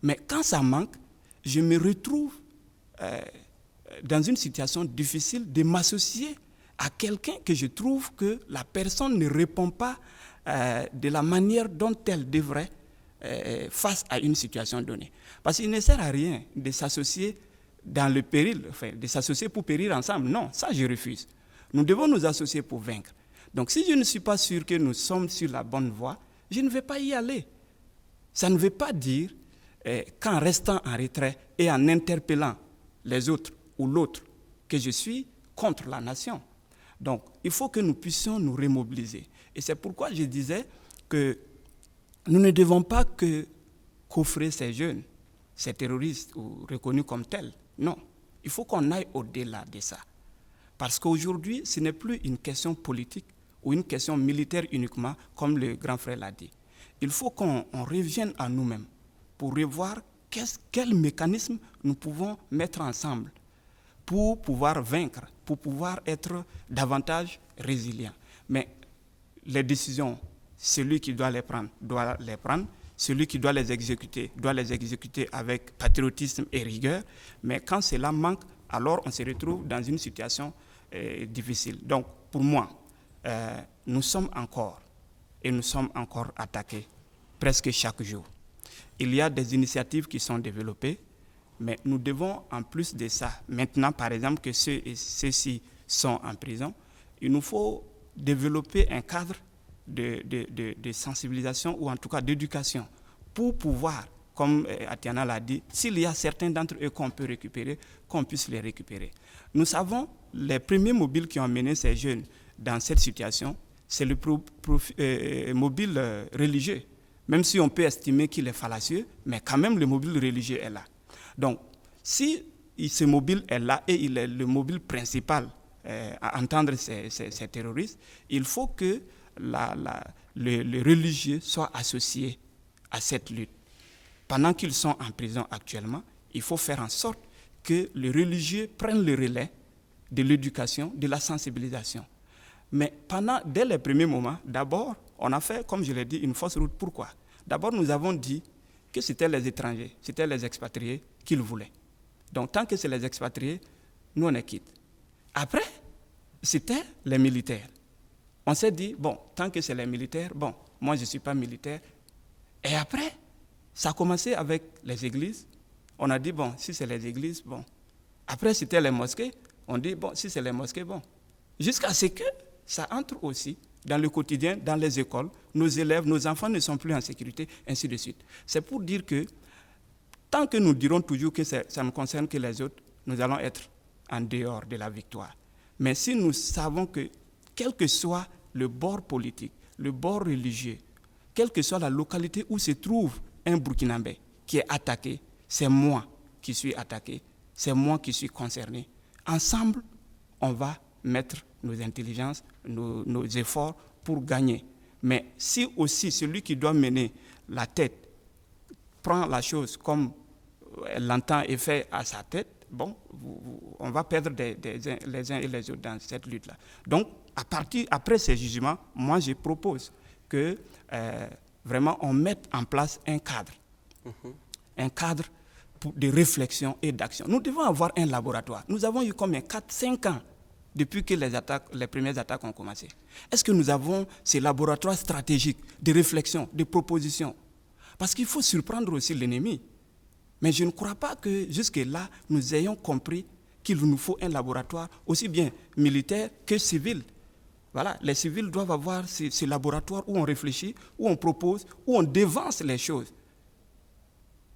Mais quand ça manque, je me retrouve dans une situation difficile de m'associer à quelqu'un que je trouve que la personne ne répond pas de la manière dont elle devrait face à une situation donnée. Parce qu'il ne sert à rien de s'associer dans le péril, enfin, de s'associer pour périr ensemble. Non, ça je refuse. Nous devons nous associer pour vaincre. Donc si je ne suis pas sûr que nous sommes sur la bonne voie, je ne vais pas y aller. Ça ne veut pas dire qu'en restant en retrait et en interpellant les autres ou l'autre que je suis contre la nation. Donc, il faut que nous puissions nous remobiliser. Et c'est pourquoi je disais que nous ne devons pas qu'offrir ces jeunes, ces terroristes ou reconnus comme tels. Non, il faut qu'on aille au-delà de ça. Parce qu'aujourd'hui, ce n'est plus une question politique ou une question militaire uniquement, comme le grand frère l'a dit. Il faut qu'on revienne à nous-mêmes pour revoir quel mécanisme nous pouvons mettre ensemble pour pouvoir vaincre, pour pouvoir être davantage résilient. Mais les décisions, celui qui doit les prendre, celui qui doit les exécuter avec patriotisme et rigueur. Mais quand cela manque, alors on se retrouve dans une situation difficile. Donc, pour moi, nous sommes encore attaqués presque chaque jour. Il y a des initiatives qui sont développées, mais nous devons, en plus de ça, maintenant, par exemple, que ceux-ci sont en prison, il nous faut développer un cadre de sensibilisation ou en tout cas d'éducation pour pouvoir, comme Atiana l'a dit, s'il y a certains d'entre eux qu'on peut récupérer, qu'on puisse les récupérer. Nous savons, les premiers mobiles qui ont mené ces jeunes dans cette situation, c'est le mobile religieux. Même si on peut estimer qu'il est fallacieux, mais quand même le mobile religieux est là. Donc, si ce mobile est là et il est le mobile principal à entendre ces terroristes, il faut que les religieux soient associés à cette lutte. Pendant qu'ils sont en prison actuellement, il faut faire en sorte que les religieux prennent le relais de l'éducation, de la sensibilisation. Mais dès les premiers moments, d'abord, on a fait, comme je l'ai dit, une fausse route. Pourquoi? D'abord, nous avons dit que c'était les étrangers, c'était les expatriés qu'ils voulaient. Donc, tant que c'est les expatriés, nous, on est quitte. Après, c'était les militaires. On s'est dit, bon, tant que c'est les militaires, bon, moi, je ne suis pas militaire. Et après, ça a commencé avec les églises. On a dit, bon, si c'est les églises, bon. Après, c'était les mosquées. On dit, bon, si c'est les mosquées, bon. Jusqu'à ce que ça entre aussi dans le quotidien, dans les écoles. Nos élèves, nos enfants ne sont plus en sécurité, ainsi de suite. C'est pour dire que tant que nous dirons toujours que ça ne concerne que les autres, nous allons être en dehors de la victoire. Mais si nous savons que, quel que soit le bord politique, le bord religieux, quelle que soit la localité où se trouve un Burkinabé qui est attaqué, c'est moi qui suis attaqué, c'est moi qui suis concerné. Ensemble, on va mettre nos intelligences, nos efforts pour gagner. Mais si aussi celui qui doit mener la tête prend la chose comme elle l'entend et fait à sa tête, bon, on va perdre les uns et les autres dans cette lutte-là. Donc, après ces jugements, moi je propose que vraiment on mette en place un cadre. Un cadre de réflexion et d'action. Nous devons avoir un laboratoire. Nous avons eu combien? 4-5 ans depuis que les premières attaques ont commencé. Est-ce que nous avons ces laboratoires stratégiques de réflexion, de proposition? Parce qu'il faut surprendre aussi l'ennemi. Mais je ne crois pas que jusque-là, nous ayons compris qu'il nous faut un laboratoire aussi bien militaire que civil. Voilà, les civils doivent avoir ces laboratoires où on réfléchit, où on propose, où on dévance les choses.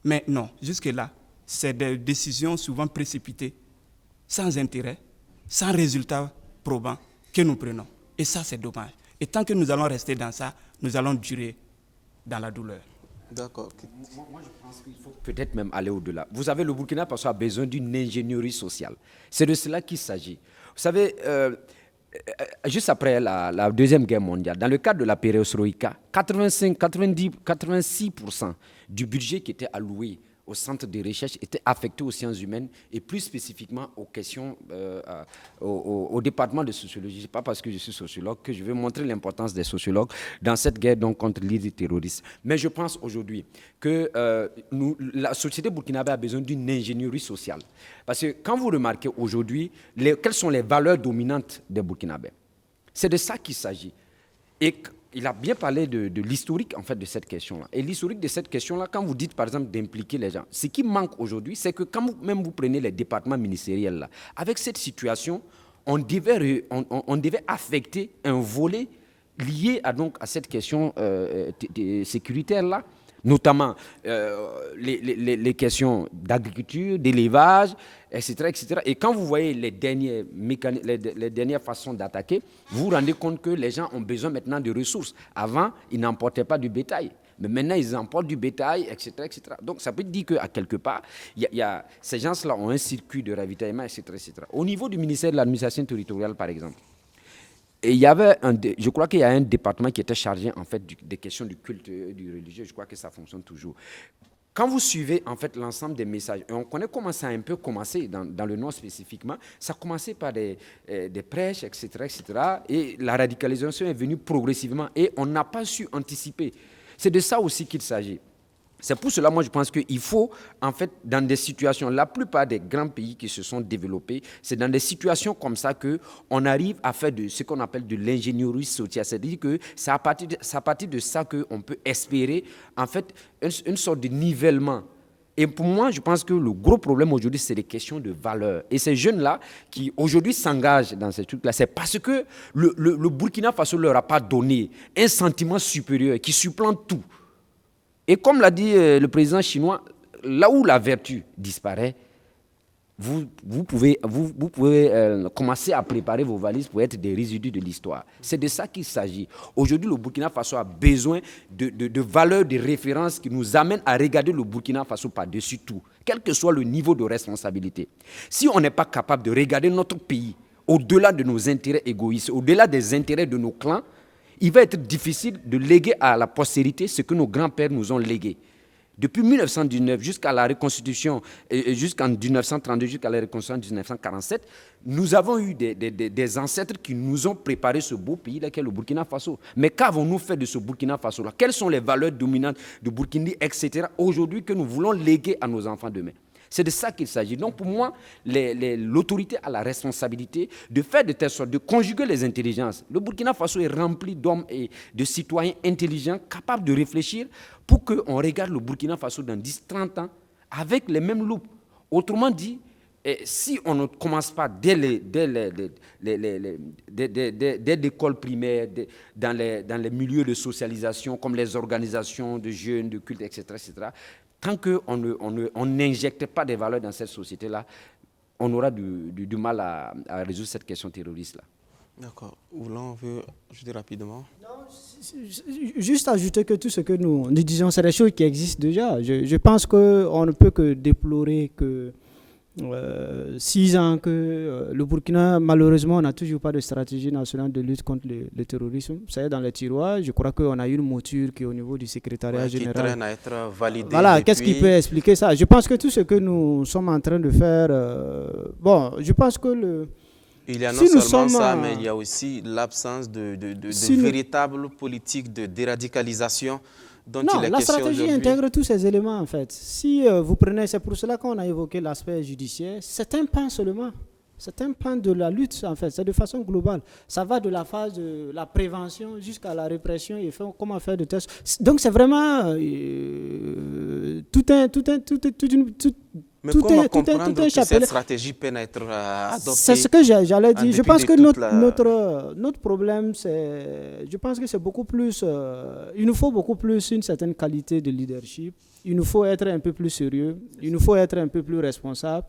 Mais non, jusque-là, c'est des décisions souvent précipitées, sans intérêt, sans résultat probant que nous prenons. Et ça, c'est dommage. Et tant que nous allons rester dans ça, nous allons durer dans la douleur. D'accord. Moi, je pense qu'il faut peut-être même aller au-delà. Vous savez, le Burkina Faso a besoin d'une ingénierie sociale. C'est de cela qu'il s'agit. Vous savez, juste après la Deuxième Guerre mondiale, dans le cadre de la perestroïka, 86% du budget qui était alloué au centre de recherche était affecté aux sciences humaines et plus spécifiquement aux questions, au département de sociologie. Ce n'est pas parce que je suis sociologue que je vais montrer l'importance des sociologues dans cette guerre donc, contre l'idée terroriste. Mais je pense aujourd'hui que la société burkinabé a besoin d'une ingénierie sociale. Parce que quand vous remarquez aujourd'hui, quelles sont les valeurs dominantes des Burkinabés? C'est de ça qu'il s'agit. Et il a bien parlé de l'historique en fait, de cette question-là. Et l'historique de cette question-là, quand vous dites par exemple d'impliquer les gens, ce qui manque aujourd'hui, c'est que quand vous prenez les départements ministériels, là, avec cette situation, on devait affecter un volet lié à cette question sécuritaire-là, notamment les questions d'agriculture, d'élevage, etc., etc. Et quand vous voyez les dernières façons d'attaquer, vous vous rendez compte que les gens ont besoin maintenant de ressources. Avant, ils n'emportaient pas du bétail. Mais maintenant, ils emportent du bétail, etc., etc. Donc, ça peut dire qu'à quelque part, ces gens-là ont un circuit de ravitaillement, etc., etc. Au niveau du ministère de l'administration territoriale, par exemple, et je crois qu'il y a un département qui était chargé en fait des questions du culte du religieux. Je crois que ça fonctionne toujours. Quand vous suivez en fait l'ensemble des messages, et on connaît comment ça a un peu commencé dans le Nord spécifiquement, ça a commencé par des prêches, etc., etc. Et la radicalisation est venue progressivement et on n'a pas su anticiper. C'est de ça aussi qu'il s'agit. C'est pour cela, moi, je pense qu'il faut, en fait, dans des situations, la plupart des grands pays qui se sont développés, c'est dans des situations comme ça qu'on arrive à faire de ce qu'on appelle de l'ingénierie sociale. C'est-à-dire que c'est à partir de ça qu'on peut espérer, en fait, une sorte de nivellement. Et pour moi, je pense que le gros problème aujourd'hui, c'est les questions de valeur. Et ces jeunes-là qui aujourd'hui s'engagent dans ces trucs-là, c'est parce que le Burkina Faso ne leur a pas donné un sentiment supérieur qui supplante tout. Et comme l'a dit le président chinois, là où la vertu disparaît, vous pouvez commencer à préparer vos valises pour être des résidus de l'histoire. C'est de ça qu'il s'agit. Aujourd'hui, le Burkina Faso a besoin de valeurs de référence qui nous amènent à regarder le Burkina Faso par-dessus tout, quel que soit le niveau de responsabilité. Si on n'est pas capable de regarder notre pays au-delà de nos intérêts égoïstes, au-delà des intérêts de nos clans, il va être difficile de léguer à la postérité ce que nos grands-pères nous ont légué. Depuis 1919 jusqu'à la reconstitution, jusqu'en 1932, jusqu'à la reconstitution de 1947, nous avons eu des ancêtres qui nous ont préparé ce beau pays-là qu'est le Burkina Faso. Mais qu'avons-nous fait de ce Burkina Faso-là? Quelles sont les valeurs dominantes de Burkina, etc., aujourd'hui que nous voulons léguer à nos enfants demain? C'est de ça qu'il s'agit. Donc pour moi, l'autorité a la responsabilité de faire de telle sorte, de conjuguer les intelligences. Le Burkina Faso est rempli d'hommes et de citoyens intelligents, capables de réfléchir pour qu'on regarde le Burkina Faso dans 10-30 ans avec les mêmes loupes. Autrement dit, si on ne commence pas dès l'école primaire, dans les milieux de socialisation, comme les organisations de jeunes, de culte, etc., tant qu'on n'injecte pas des valeurs dans cette société-là, on aura du mal à résoudre cette question terroriste-là. D'accord. Oulan veut ajouter rapidement. Non, juste ajouter que tout ce que nous disons, c'est des choses qui existent déjà. Je pense qu'on ne peut que déplorer que 6 ans que le Burkina, malheureusement, on n'a toujours pas de stratégie nationale de lutte contre le terrorisme. C'est dans les tiroirs. Je crois qu'on a une mouture qui est au niveau du secrétariat général. Qui traîne à être validée. Voilà, qu'est-ce qui peut expliquer ça? Je pense que tout ce que nous sommes en train de faire, je pense que il y a non seulement ça, mais il y a aussi l'absence de véritable politique de déradicalisation. Non, la stratégie intègre tous ces éléments en fait. Si vous prenez, c'est pour cela qu'on a évoqué l'aspect judiciaire, c'est un pan seulement. C'est un pan de la lutte en fait, c'est de façon globale. Ça va de la phase de la prévention jusqu'à la répression et comment faire de tests. Donc c'est vraiment Mais comment comprendre que cette stratégie peine à être adoptée? C'est ce que j'allais dire. Je pense que notre problème, je pense que c'est beaucoup plus... il nous faut beaucoup plus une certaine qualité de leadership. Il nous faut être un peu plus sérieux. Il nous faut être un peu plus responsable.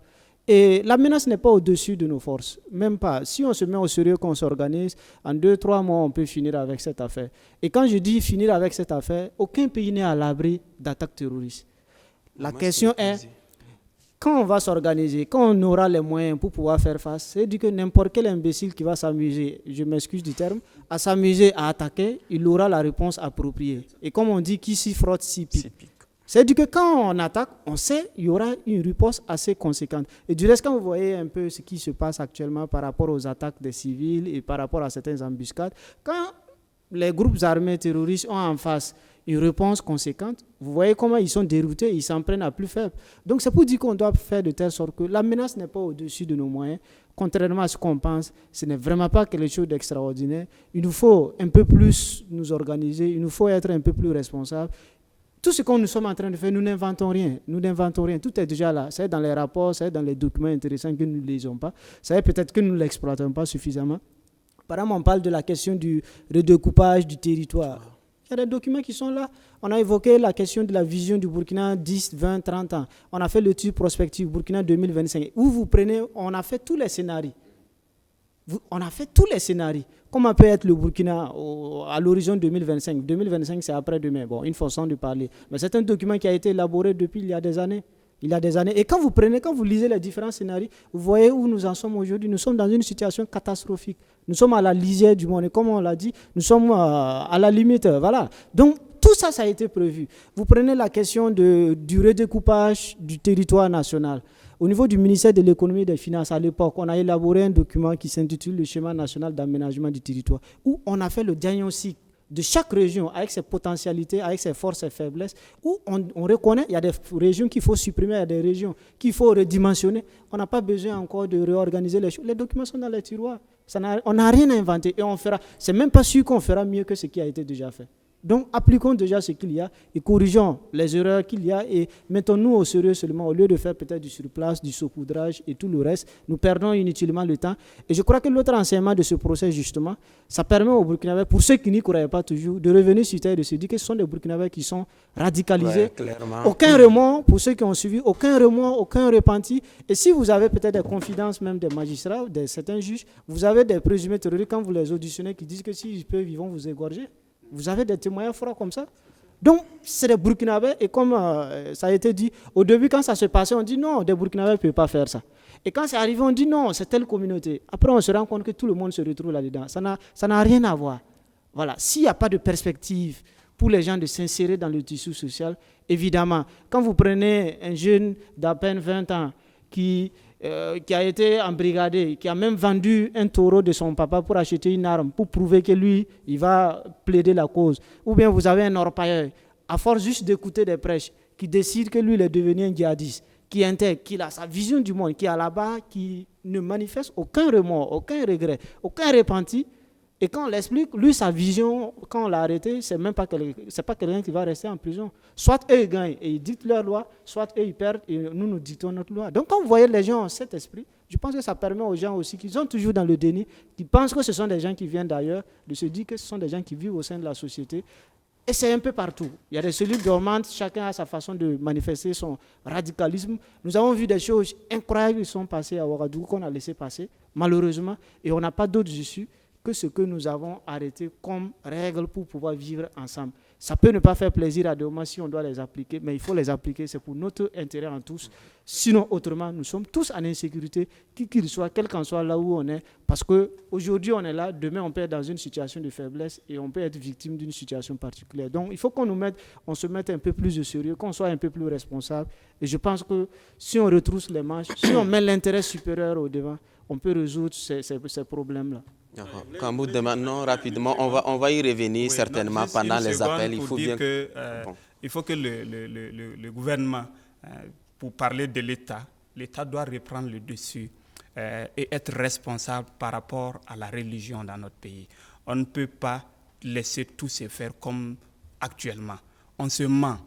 Et la menace n'est pas au-dessus de nos forces. Même pas. Si on se met au sérieux, qu'on s'organise, en 2-3 mois, on peut finir avec cette affaire. Et quand je dis finir avec cette affaire, aucun pays n'est à l'abri d'attaques terroristes. La question est... Quand on va s'organiser, quand on aura les moyens pour pouvoir faire face, c'est dire que n'importe quel imbécile qui va s'amuser, je m'excuse du terme, à s'amuser, à attaquer, il aura la réponse appropriée. Et comme on dit, qui s'y frotte, s'y pique. C'est dire que quand on attaque, on sait qu'il y aura une riposte assez conséquente. Et du reste, quand vous voyez un peu ce qui se passe actuellement par rapport aux attaques des civils et par rapport à certaines embuscades, quand les groupes armés terroristes ont en face une réponse conséquente, vous voyez comment ils sont déroutés, ils s'en prennent à plus faible. Donc c'est pour dire qu'on doit faire de telle sorte que la menace n'est pas au-dessus de nos moyens. Contrairement à ce qu'on pense, ce n'est vraiment pas quelque chose d'extraordinaire. Il nous faut un peu plus nous organiser, il nous faut être un peu plus responsables. Tout ce que nous sommes en train de faire, nous n'inventons rien. Nous n'inventons rien. Tout est déjà là. C'est dans les rapports, c'est dans les documents intéressants que nous ne lisons pas. C'est peut-être que nous ne l'exploitons pas suffisamment. Par exemple, on parle de la question du redécoupage du territoire. Il y a des documents qui sont là. On a évoqué la question de la vision du Burkina 10, 20, 30 ans. On a fait l'étude prospective Burkina 2025. Où vous prenez, on a fait tous les scénarios. On a fait tous les scénarios. Comment peut être le Burkina à l'horizon 2025? 2025, c'est après-demain. Bon, une façon de parler. Mais c'est un document qui a été élaboré depuis il y a des années. Et quand vous lisez les différents scénarios, vous voyez où nous en sommes aujourd'hui. Nous sommes dans une situation catastrophique. Nous sommes à la lisière du monde. Et comme on l'a dit, nous sommes à la limite. Voilà. Donc, tout ça, ça a été prévu. Vous prenez la question du redécoupage du territoire national. Au niveau du ministère de l'économie et des finances, à l'époque, on a élaboré un document qui s'intitule le schéma national d'aménagement du territoire, où on a fait le diagnostic de chaque région avec ses potentialités, avec ses forces et faiblesses, où on reconnaît qu'il y a des régions qu'il faut supprimer, il y a des régions qu'il faut redimensionner. On n'a pas besoin encore de réorganiser les choses. Les documents sont dans les tiroirs. On n'a rien à inventer et on fera. C'est même pas sûr qu'on fera mieux que ce qui a été déjà fait. Donc, appliquons déjà ce qu'il y a et corrigeons les erreurs qu'il y a et mettons-nous au sérieux seulement. Au lieu de faire peut-être du surplace, du saupoudrage et tout le reste, nous perdons inutilement le temps. Et je crois que l'autre enseignement de ce procès, justement, ça permet aux Burkinabés, pour ceux qui n'y croyaient pas toujours, de revenir sur terre et de se dire que ce sont des Burkinabés qui sont radicalisés. Ouais, aucun remords, pour ceux qui ont suivi, aucun remords, aucun repenti. Et si vous avez peut-être des confidences même des magistrats, de certains juges, vous avez des présumés terroristes quand vous les auditionnez qui disent que s'ils peuvent, ils vont vous égorger. Vous avez des témoignages froids comme ça. Donc, c'est des Burkinabés, et comme ça a été dit, au début, quand ça se passait, on dit non, des Burkinabés ne peuvent pas faire ça. Et quand c'est arrivé, on dit non, c'est telle communauté. Après, on se rend compte que tout le monde se retrouve là-dedans. Ça n'a rien à voir. Voilà. S'il n'y a pas de perspective pour les gens de s'insérer dans le tissu social, évidemment, quand vous prenez un jeune d'à peine 20 ans qui a été embrigadé, qui a même vendu un taureau de son papa pour acheter une arme, pour prouver que lui, il va plaider la cause. Ou bien vous avez un orpailleur, à force juste d'écouter des prêches, qui décide que lui, il est devenu un djihadiste, qui intègre, qui a sa vision du monde, qui est là-bas, qui ne manifeste aucun remords, aucun regret, aucun repenti. Et quand on l'explique, lui, sa vision, quand on l'a arrêté, c'est pas quelqu'un qui va rester en prison. Soit eux, ils gagnent et ils dictent leur loi, soit eux, ils perdent et nous dictons notre loi. Donc, quand vous voyez les gens ont cet esprit, je pense que ça permet aux gens aussi qui sont toujours dans le déni, qui pensent que ce sont des gens qui viennent d'ailleurs, de se dire que ce sont des gens qui vivent au sein de la société. Et c'est un peu partout. Il y a des cellules dormantes, chacun a sa façon de manifester son radicalisme. Nous avons vu des choses incroyables qui sont passées à Ouagadougou, qu'on a laissé passer, malheureusement, et on n'a pas d'autres issues que ce que nous avons arrêté comme règle pour pouvoir vivre ensemble. Ça peut ne pas faire plaisir à des moments si on doit les appliquer, mais il faut les appliquer, c'est pour notre intérêt en tous. Sinon, autrement, nous sommes tous en insécurité, qui qu'il soit, quel qu'en soit là où on est, parce qu'aujourd'hui on est là, demain on peut être dans une situation de faiblesse et on peut être victime d'une situation particulière. Donc il faut qu'on se mette un peu plus de sérieux, qu'on soit un peu plus responsable. Et je pense que si on retrousse les manches, si on met l'intérêt supérieur au devant, on peut résoudre ces problèmes-là. D'accord. Kamboud, maintenant, rapidement, on va y revenir certainement pendant les appels. Il faut que le gouvernement, pour parler de l'État doit reprendre le dessus et être responsable par rapport à la religion dans notre pays. On ne peut pas laisser tout se faire comme actuellement. On se ment.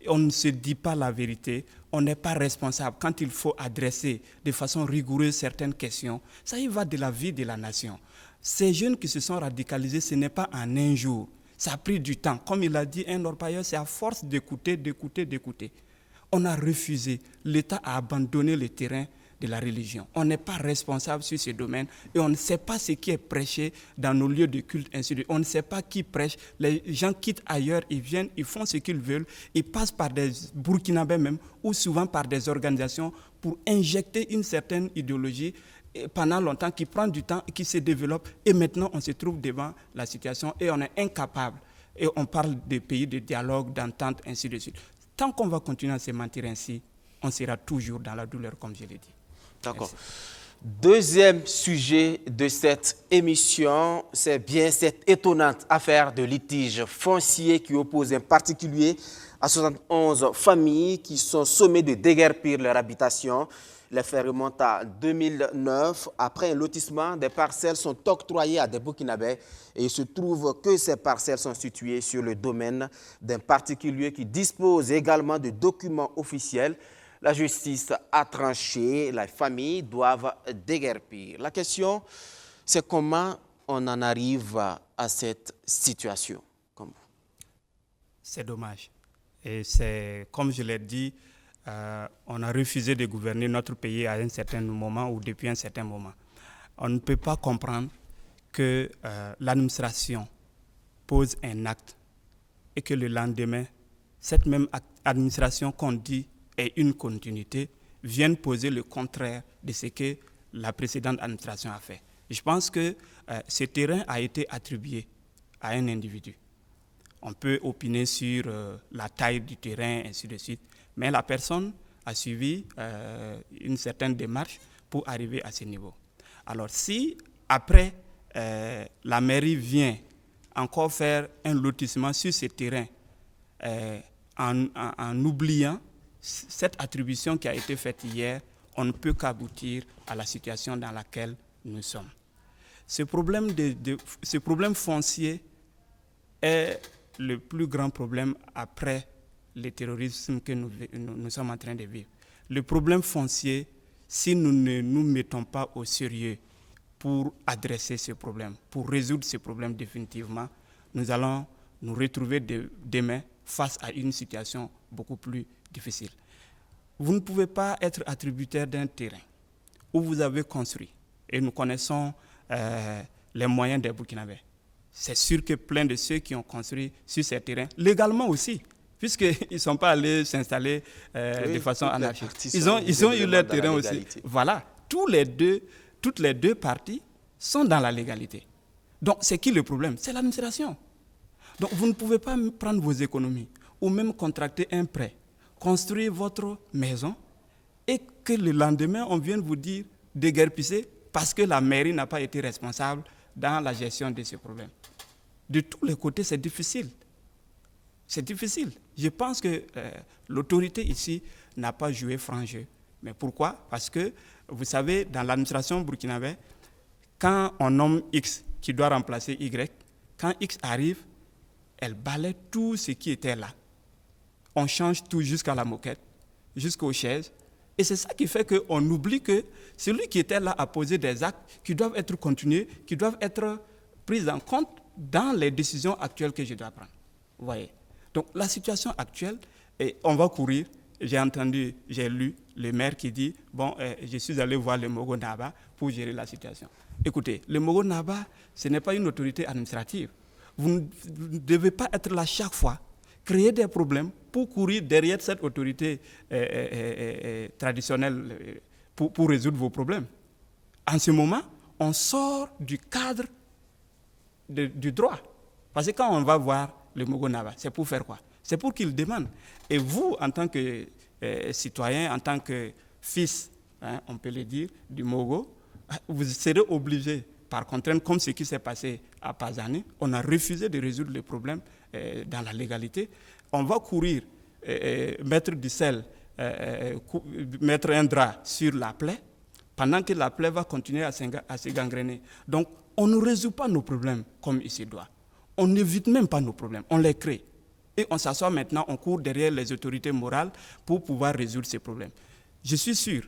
On ne se dit pas la vérité, on n'est pas responsable. Quand il faut adresser de façon rigoureuse certaines questions, ça y va de la vie de la nation. Ces jeunes qui se sont radicalisés, ce n'est pas en un jour. Ça a pris du temps. Comme il a dit, un orpailleur, c'est à force d'écouter. On a refusé. L'État a abandonné le terrain de la religion. On n'est pas responsable sur ce domaine et on ne sait pas ce qui est prêché dans nos lieux de culte, ainsi de suite. On ne sait pas qui prêche. Les gens quittent ailleurs, ils viennent, ils font ce qu'ils veulent. Ils passent par des Burkinabés même ou souvent par des organisations pour injecter une certaine idéologie pendant longtemps, qui prend du temps, qui se développe, et maintenant on se trouve devant la situation et on est incapable. Et on parle de pays de dialogue, d'entente, ainsi de suite. Tant qu'on va continuer à se mentir ainsi, on sera toujours dans la douleur, comme je l'ai dit. D'accord. Deuxième sujet de cette émission, c'est bien cette étonnante affaire de litige foncier qui oppose un particulier à 71 familles qui sont sommées de déguerpir leur habitation. Les faits remontent à 2009. Après un lotissement, des parcelles sont octroyées à des Burkinabés et il se trouve que ces parcelles sont situées sur le domaine d'un particulier qui dispose également de documents officiels. La justice a tranché, les familles doivent déguerpir. La question, c'est comment on en arrive à cette situation. C'est dommage. Et c'est, comme je l'ai dit, on a refusé de gouverner notre pays à un certain moment ou depuis un certain moment. On ne peut pas comprendre que l'administration pose un acte et que le lendemain, cette même administration qu'on dit est une continuité, vienne poser le contraire de ce que la précédente administration a fait. Je pense que ce terrain a été attribué à un individu. On peut opiner sur la taille du terrain, ainsi de suite, mais la personne a suivi une certaine démarche pour arriver à ce niveau. Alors si, après, la mairie vient encore faire un lotissement sur ce terrain en oubliant cette attribution qui a été faite hier, on ne peut qu'aboutir à la situation dans laquelle nous sommes. Ce problème foncier est le plus grand problème après le terrorisme que nous sommes en train de vivre. Le problème foncier, si nous ne nous mettons pas au sérieux pour adresser ce problème, pour résoudre ce problème définitivement, nous allons nous retrouver demain face à une situation beaucoup plus difficile. Vous ne pouvez pas être attributaire d'un terrain où vous avez construit, et nous connaissons les moyens des Burkinabés. c'est sûr que plein de ceux qui ont construit sur ces terrains, légalement aussi, puisqu'ils ne sont pas allés s'installer de façon anarchique. Ils ont eu leur terrain aussi. Voilà, toutes les deux parties sont dans la légalité. Donc, c'est qui le problème? C'est l'administration. Donc, vous ne pouvez pas prendre vos économies ou même contracter un prêt, construire votre maison et que le lendemain, on vienne vous dire déguerpisser parce que la mairie n'a pas été responsable dans la gestion de ce problème. De tous les côtés, c'est difficile. C'est difficile. Je pense que l'autorité ici n'a pas joué franc jeu. Mais pourquoi? Parce que, vous savez, dans l'administration burkinabé, quand on nomme X qui doit remplacer Y, quand X arrive, elle balaie tout ce qui était là. On change tout jusqu'à la moquette, jusqu'aux chaises. Et c'est ça qui fait qu'on oublie que celui qui était là a posé des actes qui doivent être continués, qui doivent être pris en compte dans les décisions actuelles que je dois prendre. Vous voyez? Donc la situation actuelle, et on va courir. J'ai lu le maire qui dit, je suis allé voir le Mogo Naba pour gérer la situation. Écoutez, le Mogo Naba, ce n'est pas une autorité administrative. Vous ne devez pas être là chaque fois, créer des problèmes pour courir derrière cette autorité traditionnelle pour résoudre vos problèmes. En ce moment, on sort du cadre du droit. Parce que quand on va voir le Mogo Naba, c'est pour faire quoi? C'est pour qu'il demande. Et vous, en tant que citoyen, en tant que fils, on peut le dire, du Mogo, vous serez obligé, par contrainte, comme ce qui s'est passé à Pazani, on a refusé de résoudre le problème dans la légalité. On va courir, mettre du sel, mettre un drap sur la plaie, pendant que la plaie va continuer à se gangréner. Donc, on ne résout pas nos problèmes comme il se doit. On n'évite même pas nos problèmes, on les crée. Et on s'assoit maintenant, on court derrière les autorités morales pour pouvoir résoudre ces problèmes. Je suis sûr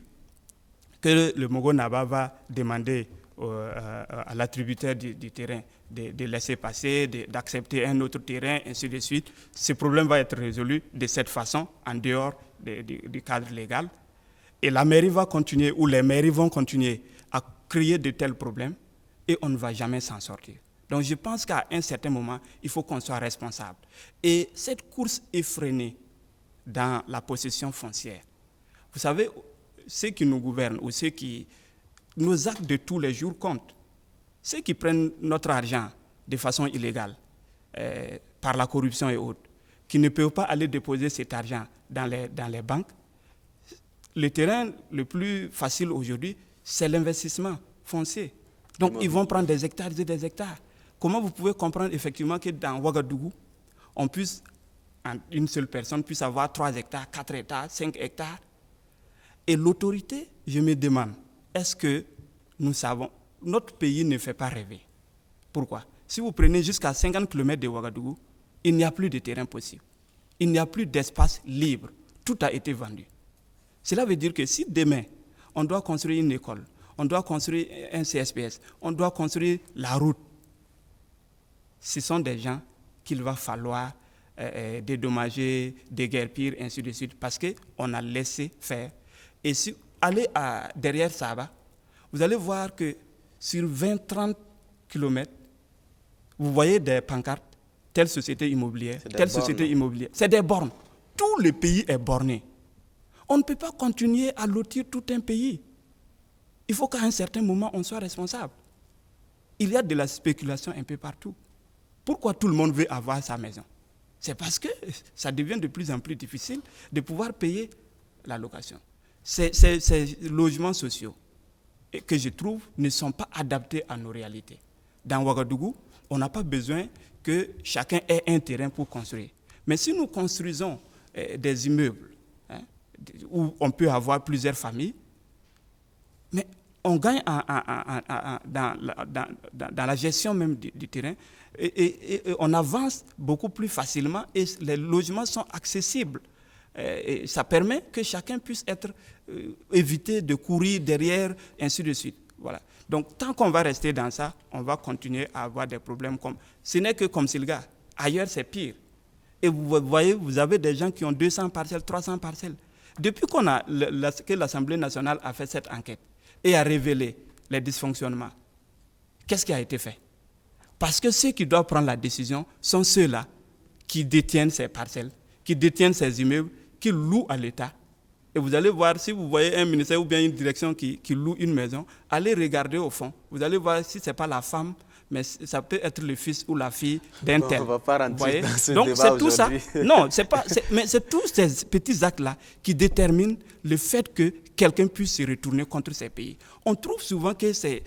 que le Mogo Naba va demander à l'attributaire du terrain de laisser passer, d'accepter un autre terrain, ainsi de suite. Ce problème va être résolu de cette façon, en dehors du cadre légal. Et la mairie va continuer, ou les mairies vont continuer à créer de tels problèmes, et on ne va jamais s'en sortir. Donc je pense qu'à un certain moment, il faut qu'on soit responsable. Et cette course effrénée dans la possession foncière, vous savez, ceux qui nous gouvernent ou nos actes de tous les jours comptent. Ceux qui prennent notre argent de façon illégale, par la corruption et autres, qui ne peuvent pas aller déposer cet argent dans les banques, le terrain le plus facile aujourd'hui, c'est l'investissement foncier. Donc ils vont prendre des hectares et des hectares. Comment vous pouvez comprendre effectivement que dans Ouagadougou, une seule personne puisse avoir 3 hectares, 4 hectares, 5 hectares? Et l'autorité, je me demande, est-ce que nous savons, notre pays ne fait pas rêver. Pourquoi? Si vous prenez jusqu'à 50 km de Ouagadougou, il n'y a plus de terrain possible. Il n'y a plus d'espace libre. Tout a été vendu. Cela veut dire que si demain, on doit construire une école, on doit construire un CSPS, on doit construire la route, ce sont des gens qu'il va falloir dédommager, déguerpir, ainsi de suite, parce qu'on a laissé faire. Et si allez derrière Saba, vous allez voir que sur 20-30 km, vous voyez des pancartes, telle société immobilière, telle société immobilière. C'est des bornes. Tout le pays est borné. On ne peut pas continuer à lotir tout un pays. Il faut qu'à un certain moment, on soit responsable. Il y a de la spéculation un peu partout. Pourquoi tout le monde veut avoir sa maison? C'est parce que ça devient de plus en plus difficile de pouvoir payer la location. Ces logements sociaux que je trouve ne sont pas adaptés à nos réalités. Dans Ouagadougou, on n'a pas besoin que chacun ait un terrain pour construire. Mais si nous construisons des immeubles où on peut avoir plusieurs familles, mais on gagne dans la gestion même du terrain et on avance beaucoup plus facilement et les logements sont accessibles. Et ça permet que chacun puisse éviter de courir derrière, ainsi de suite. Voilà. Donc, tant qu'on va rester dans ça, on va continuer à avoir des problèmes comme... Ce n'est que comme Silga. Ailleurs, c'est pire. Et vous voyez, vous avez des gens qui ont 200 parcelles, 300 parcelles. Depuis que l'Assemblée nationale a fait cette enquête et a révélé les dysfonctionnements, qu'est-ce qui a été fait? Parce que ceux qui doivent prendre la décision sont ceux-là qui détiennent ces parcelles, qui détiennent ces immeubles, qui louent à l'État. Et vous allez voir, si vous voyez un ministère ou bien une direction qui loue une maison, allez regarder au fond. Vous allez voir si ce n'est pas la femme, mais ça peut être le fils ou la fille d'un tel. On ne va pas rentrer dans ce Donc débat c'est tout ça. Non, mais c'est tous ces petits actes-là qui déterminent le fait que quelqu'un puisse se retourner contre ces pays. On trouve souvent que c'est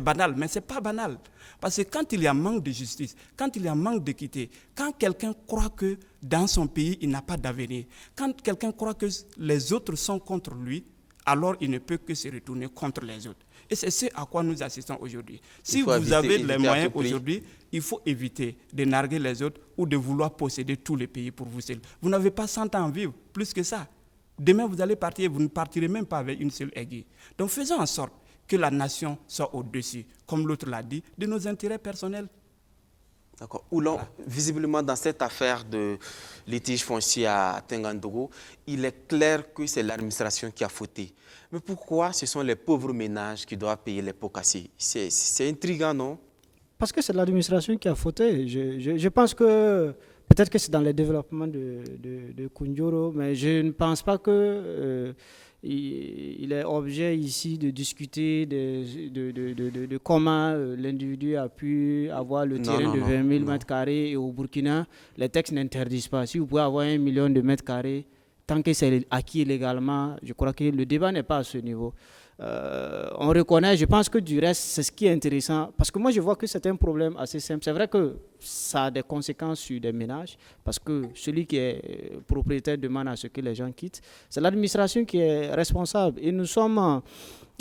banal, mais ce n'est pas banal. Parce que quand il y a manque de justice, quand il y a manque d'équité, quand quelqu'un croit que dans son pays, il n'a pas d'avenir, quand quelqu'un croit que les autres sont contre lui, alors il ne peut que se retourner contre les autres. Et c'est ce à quoi nous assistons aujourd'hui. Si vous avez les moyens aujourd'hui, il faut éviter de narguer les autres ou de vouloir posséder tous les pays pour vous seul. Vous n'avez pas 100 ans à vivre, plus que ça. Demain, vous allez partir, vous ne partirez même pas avec une seule aiguille. Donc faisons en sorte que la nation soit au-dessus, comme l'autre l'a dit, de nos intérêts personnels. D'accord. Oulon, visiblement dans cette affaire de litige foncier à Tengandogo, il est clair que c'est l'administration qui a fauté. Mais pourquoi ce sont les pauvres ménages qui doivent payer les pots cassés? C'est intriguant, non? Parce que c'est l'administration qui a fauté. Je pense que peut-être que c'est dans le développement de Koundioro, mais je ne pense pas que il est objet ici de discuter de comment l'individu a pu avoir le terrain de 20 000 mètres carrés. Et au Burkina, les textes n'interdisent pas. Si vous pouvez avoir 1 million de mètres carrés, tant que c'est acquis légalement, je crois que le débat n'est pas à ce niveau. On reconnaît, je pense que du reste, c'est ce qui est intéressant, parce que moi je vois que c'est un problème assez simple. C'est vrai que ça a des conséquences sur des ménages, parce que celui qui est propriétaire demande à ce que les gens quittent. C'est l'administration qui est responsable. Et nous sommes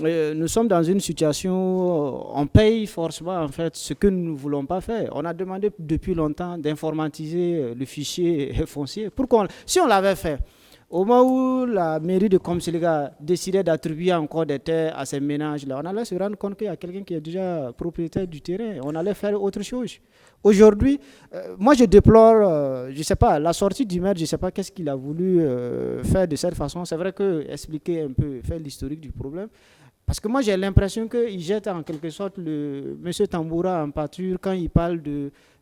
dans une situation, on paye forcément en fait ce que nous ne voulons pas faire. On a demandé depuis longtemps d'informatiser le fichier foncier. Pourquoi? Si on l'avait fait, au moment où la mairie de Komsiliga décidait d'attribuer encore des terres à ces ménages-là, on allait se rendre compte qu'il y a quelqu'un qui est déjà propriétaire du terrain. On allait faire autre chose. Aujourd'hui, moi je déplore, je ne sais pas, la sortie du maire, je ne sais pas qu'est-ce qu'il a voulu faire de cette façon. C'est vrai que expliquer un peu, faire l'historique du problème. Parce que moi j'ai l'impression qu'il jette en quelque sorte le M. Tamboura en pâture quand il parle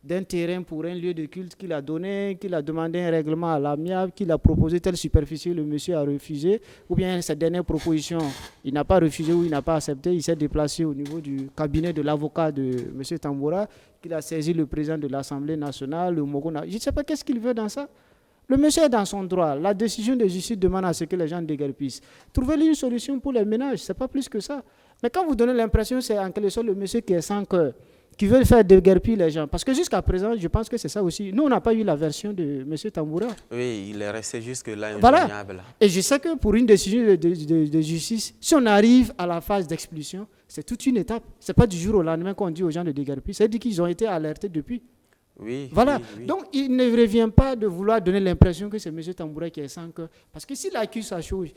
d'un terrain pour un lieu de culte qu'il a donné, qu'il a demandé un règlement à l'amiable, qu'il a proposé telle superficie, le monsieur a refusé, ou bien cette dernière proposition, il n'a pas refusé ou il n'a pas accepté, il s'est déplacé au niveau du cabinet de l'avocat de M. Tamboura, qu'il a saisi le président de l'Assemblée nationale, le Mogona. Je ne sais pas qu'est-ce qu'il veut dans ça. Le monsieur est dans son droit. La décision de justice demande à ce que les gens déguerpissent. Trouvez-lui une solution pour les ménages, ce n'est pas plus que ça. Mais quand vous donnez l'impression que c'est en quelque sorte le monsieur qui est sans cœur, qui veut faire déguerpir les gens. Parce que jusqu'à présent, je pense que c'est ça aussi. Nous, on n'a pas eu la version de M. Tamboura. Oui, il est resté jusque-là injoignable. Voilà. Et je sais que pour une décision de justice, si on arrive à la phase d'expulsion, c'est toute une étape. Ce n'est pas du jour au lendemain qu'on dit aux gens de déguerpir. C'est-à-dire qu'ils ont été alertés depuis. Oui, voilà. Oui. Donc, il ne revient pas de vouloir donner l'impression que c'est M. Tamboura qui est sans cœur. Parce que s'il accuse sa chose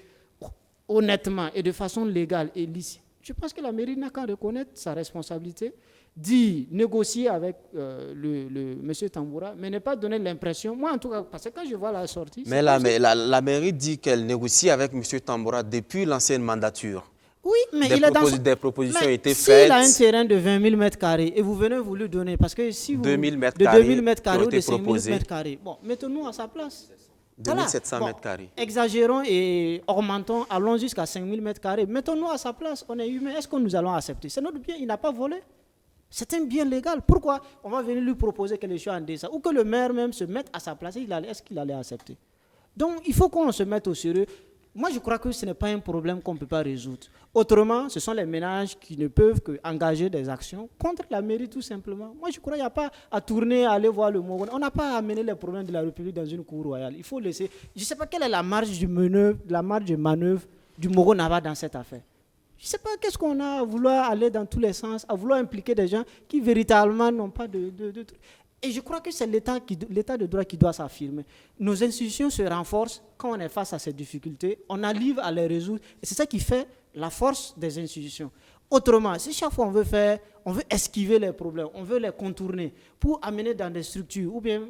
honnêtement et de façon légale et licite, je pense que la mairie n'a qu'à reconnaître sa responsabilité, dit négocier avec le M. Tamboura, mais ne pas donner l'impression, moi en tout cas, parce que quand je vois la sortie... Mais la mairie dit qu'elle négocie avec M. Tamboura depuis l'ancienne mandature. Oui, mais des propositions ont été faites. S'il a un terrain de 20 000 mètres carrés et vous venez vous le donner, parce que si vous... 2 000 mètres de carrés 2 000 mètres carrés ou de 5 000 proposés. mètres carrés, bon, mettons-nous à sa place. 2700 mètres carrés. Exagérons et augmentons, allons jusqu'à 5 000 mètres carrés. Mettons-nous à sa place, on est humain, est-ce que nous allons accepter? C'est notre bien, il n'a pas volé. C'est un bien légal. Pourquoi on va venir lui proposer quelque chose en deçà? Ou que le maire même se mette à sa place, est-ce qu'il allait accepter? Donc il faut qu'on se mette au sérieux. Moi, je crois que ce n'est pas un problème qu'on ne peut pas résoudre. Autrement, ce sont les ménages qui ne peuvent qu'engager des actions contre la mairie, tout simplement. Moi, je crois qu'il n'y a pas à tourner, à aller voir le Mogona. On n'a pas à amener les problèmes de la République dans une cour royale. Il faut laisser... Je ne sais pas quelle est la marge de manœuvre du Mogona dans cette affaire. Je ne sais pas qu'est-ce qu'on a à vouloir aller dans tous les sens, à vouloir impliquer des gens qui véritablement n'ont pas de Et je crois que c'est l'état de droit qui doit s'affirmer. Nos institutions se renforcent quand on est face à ces difficultés. On arrive à les résoudre. Et c'est ça qui fait la force des institutions. Autrement, si chaque fois on veut esquiver les problèmes, on veut les contourner pour amener dans des structures ou bien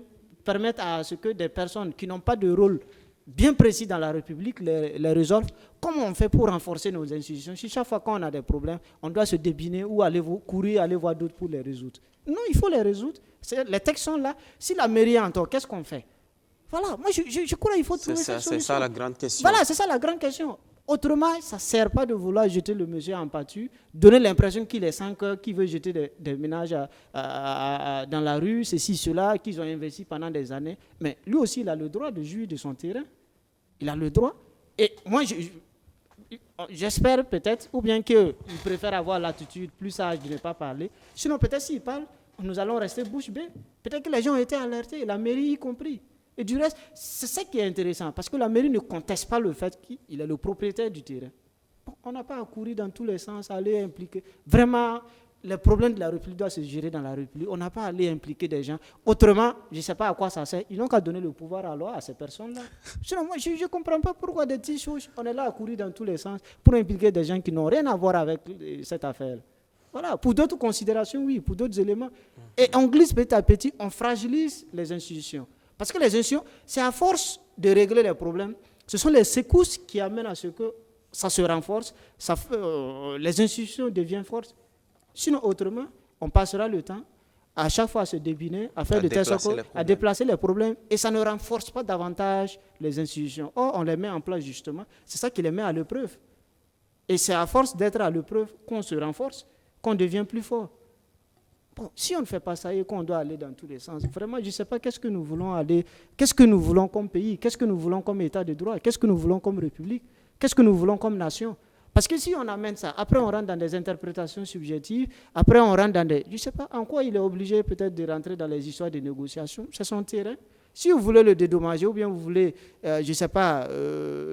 permettre à ce que des personnes qui n'ont pas de rôle bien précis dans la République les résolvent. Comment on fait pour renforcer nos institutions? Si chaque fois qu'on a des problèmes, on doit se débiner ou courir, aller voir d'autres pour les résoudre. Non, il faut les résoudre. Les textes sont là. Si la mairie est en tort, qu'est-ce qu'on fait? Voilà, moi je crois qu'il faut trouver cette solution. C'est ça la grande question. Voilà, c'est ça la grande question. Autrement, ça ne sert pas de vouloir jeter le monsieur en pâture, donner l'impression qu'il est sans cœur, qu'il veut jeter des ménages dans la rue, ceci, cela, qu'ils ont investi pendant des années. Mais lui aussi, il a le droit de jouir de son terrain. Il a le droit. Et moi, j'espère peut-être, ou bien qu'il préfère avoir l'attitude plus sage de ne pas parler. Sinon, peut-être s'il parle, nous allons rester bouche bée. Peut-être que les gens ont été alertés, la mairie y compris. Et du reste, c'est ça qui est intéressant, parce que la mairie ne conteste pas le fait qu'il est le propriétaire du terrain. Bon, on n'a pas à courir dans tous les sens, à aller impliquer. Vraiment, les problèmes de la République doivent se gérer dans la République. On n'a pas à aller impliquer des gens. Autrement, je ne sais pas à quoi ça sert. Ils n'ont qu'à donner le pouvoir à ces personnes-là. Sinon, moi, je ne comprends pas pourquoi des petites choses, on est là à courir dans tous les sens pour impliquer des gens qui n'ont rien à voir avec cette affaire. Voilà, pour d'autres considérations, oui, pour d'autres éléments. Et on glisse petit à petit, on fragilise les institutions. Parce que les institutions, c'est à force de régler les problèmes, ce sont les secousses qui amènent à ce que ça se renforce, les institutions deviennent fortes. Sinon, autrement, on passera le temps à chaque fois à se débiner, à faire de telle sorte à déplacer les problèmes, et ça ne renforce pas davantage les institutions. Or, on les met en place justement, c'est ça qui les met à l'épreuve. Et c'est à force d'être à l'épreuve qu'on se renforce, qu'on devient plus fort. Bon, si on ne fait pas ça et qu'on doit aller dans tous les sens, vraiment, je ne sais pas qu'est-ce que nous voulons comme pays, qu'est-ce que nous voulons comme État de droit, qu'est-ce que nous voulons comme République, qu'est-ce que nous voulons comme nation. Parce que si on amène ça, après on rentre dans des interprétations subjectives, après on rentre dans des... Je ne sais pas en quoi il est obligé peut-être de rentrer dans les histoires de négociation, c'est son terrain. Si vous voulez le dédommager ou bien vous voulez, je ne sais pas,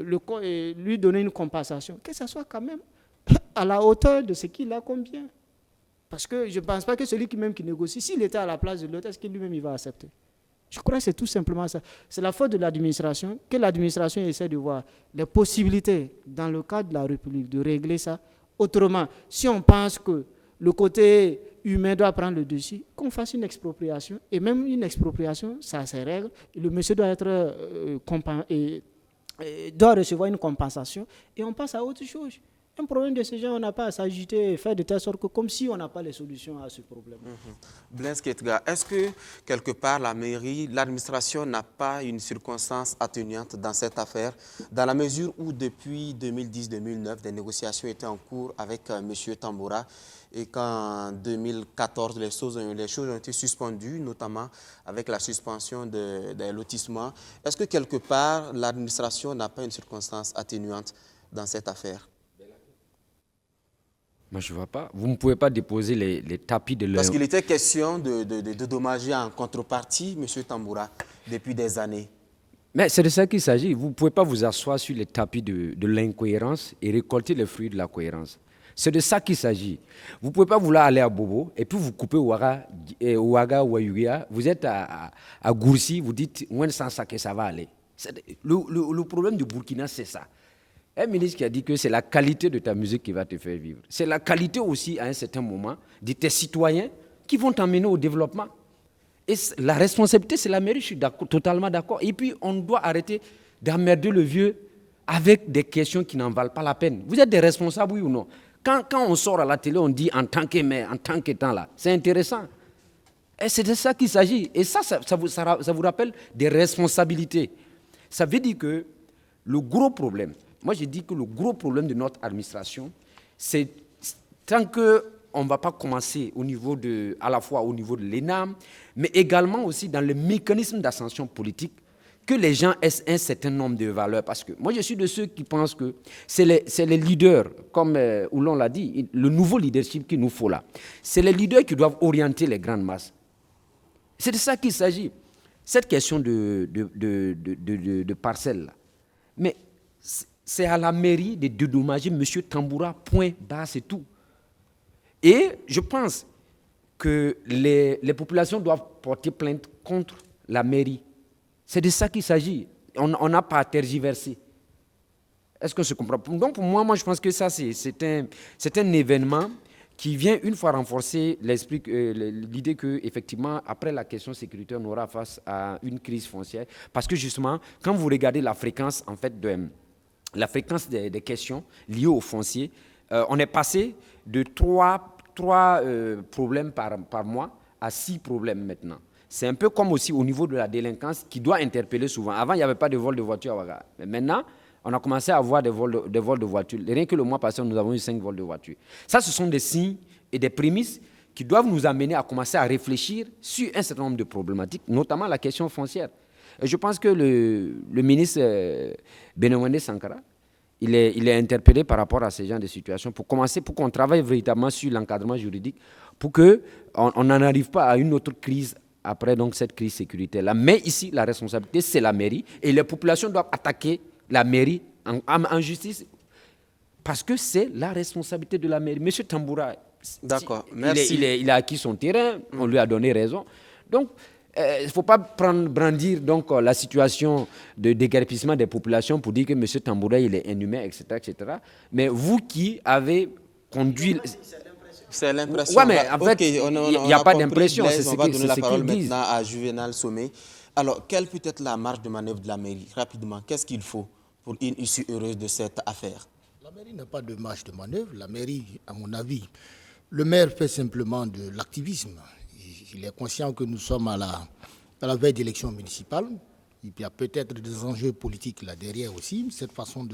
lui donner une compensation, que ce soit quand même à la hauteur de ce qu'il a comme bien. Parce que je ne pense pas que celui qui négocie, s'il était à la place de l'autre, est-ce que lui-même il va accepter? Je crois que c'est tout simplement ça. C'est la faute de l'administration, que l'administration essaie de voir les possibilités dans le cadre de la République de régler ça. Autrement, si on pense que le côté humain doit prendre le dessus, qu'on fasse une expropriation. Et même une expropriation, ça a ses règles. Le monsieur doit doit recevoir une compensation et on passe à autre chose. Un problème de ce genre, on n'a pas à s'agiter et faire de telle sorte que comme si on n'a pas les solutions à ce problème. Blaise Kettega, est-ce que quelque part la mairie, l'administration n'a pas une circonstance atténuante dans cette affaire, dans la mesure où depuis 2010-2009, des négociations étaient en cours avec M. Tamboura et qu'en 2014, les choses ont été suspendues, notamment avec la suspension des lotissements. Est-ce que quelque part l'administration n'a pas une circonstance atténuante dans cette affaire? Moi, je ne vois pas. Vous ne pouvez pas déposer les tapis de leur... Parce qu'il était question de dédommager en contrepartie M. Tamboura depuis des années. Mais c'est de ça qu'il s'agit. Vous ne pouvez pas vous asseoir sur les tapis de l'incohérence et récolter les fruits de la cohérence. C'est de ça qu'il s'agit. Vous ne pouvez pas vouloir aller à Bobo et puis vous coupez Ouaga ou Ayugia. Vous êtes à Goursi, vous dites « Ouin sans ça que ça va aller ». Le problème du Burkina, c'est ça. Un ministre qui a dit que c'est la qualité de ta musique qui va te faire vivre. C'est la qualité aussi, à un certain moment, de tes citoyens qui vont t'emmener au développement. Et la responsabilité, c'est la mairie, je suis totalement d'accord. Et puis, on doit arrêter d'emmerder le vieux avec des questions qui n'en valent pas la peine. Vous êtes des responsables, oui ou non? Quand on sort à la télé, on dit en tant que maire, en tant qu'étant là. C'est intéressant. Et c'est de ça qu'il s'agit. Et ça vous rappelle des responsabilités. Ça veut dire que le gros problème, moi, je dis que le gros problème de notre administration, c'est tant qu'on ne va pas commencer à la fois au niveau de l'ENAM, mais également aussi dans le mécanisme d'ascension politique, que les gens aient un certain nombre de valeurs. Parce que moi, je suis de ceux qui pensent que c'est les leaders, comme Oulon l'a dit, le nouveau leadership qu'il nous faut là. C'est les leaders qui doivent orienter les grandes masses. C'est de ça qu'il s'agit. Cette question de parcelles là. Mais c'est à la mairie de dédommager M. Tamboura, point barre, c'est tout. Et je pense que les populations doivent porter plainte contre la mairie. C'est de ça qu'il s'agit. On n'a pas à tergiverser. Est-ce que je comprends? Donc pour moi, je pense que ça, c'est un événement qui vient une fois renforcer l'idée que effectivement après la question sécuritaire, on aura face à une crise foncière. Parce que justement, quand vous regardez la fréquence en fait la fréquence des questions liées au foncier, on est passé de 3 problèmes par mois à 6 problèmes maintenant. C'est un peu comme aussi au niveau de la délinquance qui doit interpeller souvent. Avant, il n'y avait pas de vol de voiture à Ouaga. Mais maintenant, on a commencé à avoir des vols de voiture. Rien que le mois passé, nous avons eu 5 vols de voiture. Ça, ce sont des signes et des prémices qui doivent nous amener à commencer à réfléchir sur un certain nombre de problématiques, notamment la question foncière. Et je pense que le ministre Benouende Sankara, il est interpellé par rapport à ce genre de situations pour qu'on travaille véritablement sur l'encadrement juridique pour qu'on n'en arrive pas à une autre crise après donc, cette crise sécuritaire-là. Mais ici, la responsabilité, c'est la mairie et les populations doivent attaquer la mairie en justice parce que c'est la responsabilité de la mairie. Monsieur Tamboura, d'accord, merci. Il a acquis son terrain, on lui a donné raison. Donc, il ne faut pas brandir donc, la situation de déguerpissement des populations pour dire que M. Tamboura il est inhumain, etc., etc. Mais vous qui avez conduit... C'est l'impression. Oui, mais en fait, il n'y a pas d'impression. C'est ce on va donner la parole qu'ils disent. maintenant à Juvenal Sommet. Alors, quelle peut être la marge de manœuvre de la mairie? Rapidement, qu'est-ce qu'il faut pour une issue heureuse de cette affaire? La mairie n'a pas de marge de manœuvre. La mairie, à mon avis, le maire fait simplement de l'activisme. Il est conscient que nous sommes à la veille d'élections municipales. Il y a peut-être des enjeux politiques là derrière aussi. Cette façon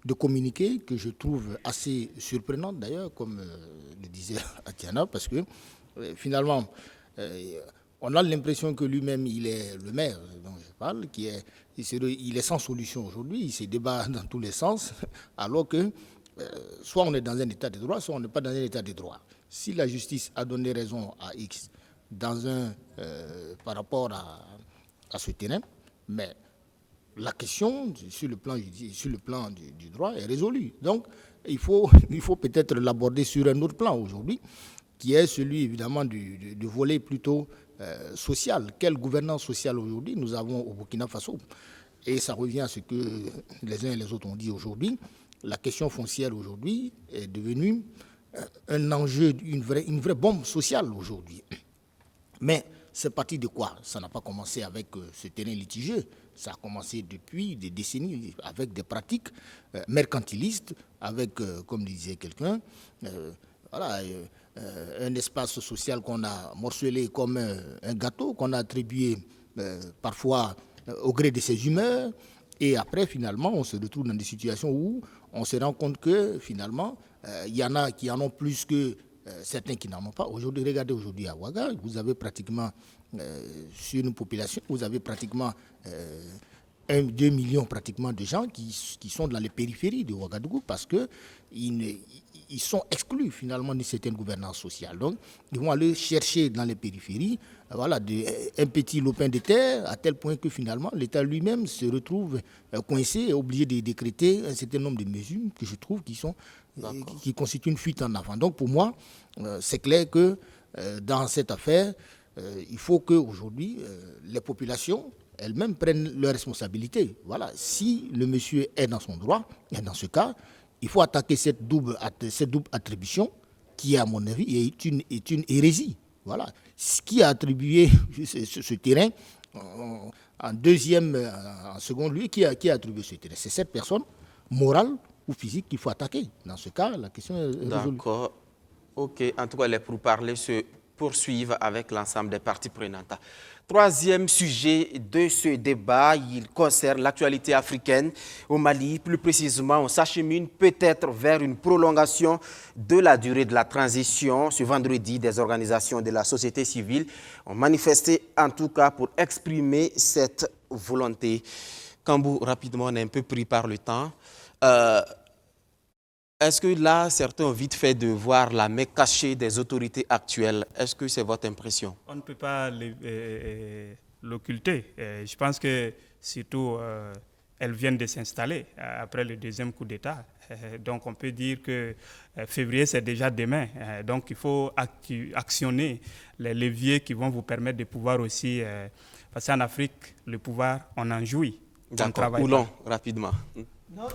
de communiquer que je trouve assez surprenante d'ailleurs, comme le disait Atiana, parce que finalement, on a l'impression que lui-même, il est le maire dont je parle, il est sans solution aujourd'hui, il se débat dans tous les sens, alors que soit on est dans un état de droit, soit on n'est pas dans un état de droit. Si la justice a donné raison à X par rapport à ce terrain, mais la question sur le plan du droit est résolue. Donc, il faut peut-être l'aborder sur un autre plan aujourd'hui, qui est celui évidemment du volet plutôt social. Quelle gouvernance sociale aujourd'hui nous avons au Burkina Faso? Et ça revient à ce que les uns et les autres ont dit aujourd'hui. La question foncière aujourd'hui est devenue un enjeu, une vraie bombe sociale aujourd'hui. Mais c'est parti de quoi? Ça n'a pas commencé avec ce terrain litigieux. Ça a commencé depuis des décennies avec des pratiques mercantilistes, avec, comme disait quelqu'un, un espace social qu'on a morcelé comme un gâteau, qu'on a attribué parfois au gré de ses humeurs. Et après, finalement, on se retrouve dans des situations où on se rend compte que, finalement, il y en a qui en ont plus que certains qui n'en ont pas. Aujourd'hui, regardez aujourd'hui à Ouaga, vous avez pratiquement, sur une population, vous avez pratiquement 2 millions pratiquement de gens qui sont dans les périphéries de Ouagadougou parce qu'ils sont exclus finalement d'une certaine gouvernance sociale. Donc, ils vont aller chercher dans les périphéries un petit lopin de terre à tel point que finalement l'État lui-même se retrouve coincé et obligé de décréter un certain nombre de mesures que je trouve qui constituent une fuite en avant. Donc pour moi, c'est clair que dans cette affaire, il faut qu'aujourd'hui les populations elles-mêmes prennent leurs responsabilités. Voilà, si le monsieur est dans son droit, et dans ce cas, il faut attaquer cette double attribution qui, à mon avis, est une hérésie. Voilà. Qui a attribué ce terrain en second lieu, qui a attribué ce terrain? C'est cette personne, morale ou physique, qu'il faut attaquer. Dans ce cas, la question est résolue. D'accord. OK. En tout cas, les pourparlers se poursuivent avec l'ensemble des parties prenantes. Troisième sujet de ce débat, il concerne l'actualité africaine au Mali. Plus précisément, on s'achemine peut-être vers une prolongation de la durée de la transition. Ce vendredi, des organisations de la société civile ont manifesté, en tout cas, pour exprimer cette volonté. Kambou, rapidement, on est un peu pris par le temps. Est-ce que là, certains ont vite fait de voir la main cachée des autorités actuelles? Est-ce que c'est votre impression? On ne peut pas l'occulter. Je pense que surtout, elles viennent de s'installer après le deuxième coup d'État. Donc on peut dire que février, c'est déjà demain. Donc il faut actionner les leviers qui vont vous permettre de pouvoir aussi... parce qu'en Afrique, le pouvoir, on en jouit. D'accord, Oulon, rapidement. Non,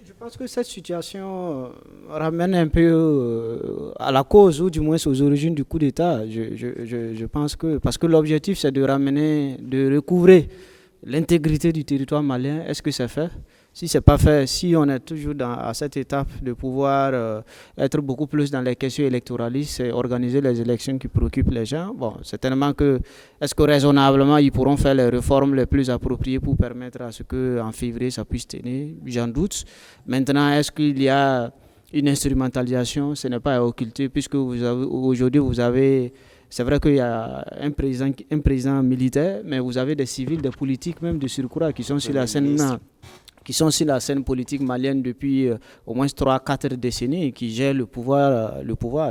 je pense que cette situation ramène un peu à la cause, ou du moins aux origines du coup d'État. Je pense que, parce que l'objectif c'est de ramener, de recouvrer l'intégrité du territoire malien. Est-ce que c'est fait? Si ce n'est pas fait, si on est toujours à cette étape de pouvoir être beaucoup plus dans les questions électoralistes et organiser les élections qui préoccupent les gens, bon, certainement que, est-ce que raisonnablement ils pourront faire les réformes les plus appropriées pour permettre à ce qu'en février ça puisse tenir? J'en doute. Maintenant, est-ce qu'il y a une instrumentalisation? Ce n'est pas à occulter, puisque aujourd'hui vous avez... C'est vrai qu'il y a un président militaire, mais vous avez des civils, des politiques, même de surcroît, qui sont sur la scène politique malienne depuis au moins 3-4 décennies et qui gèrent le pouvoir.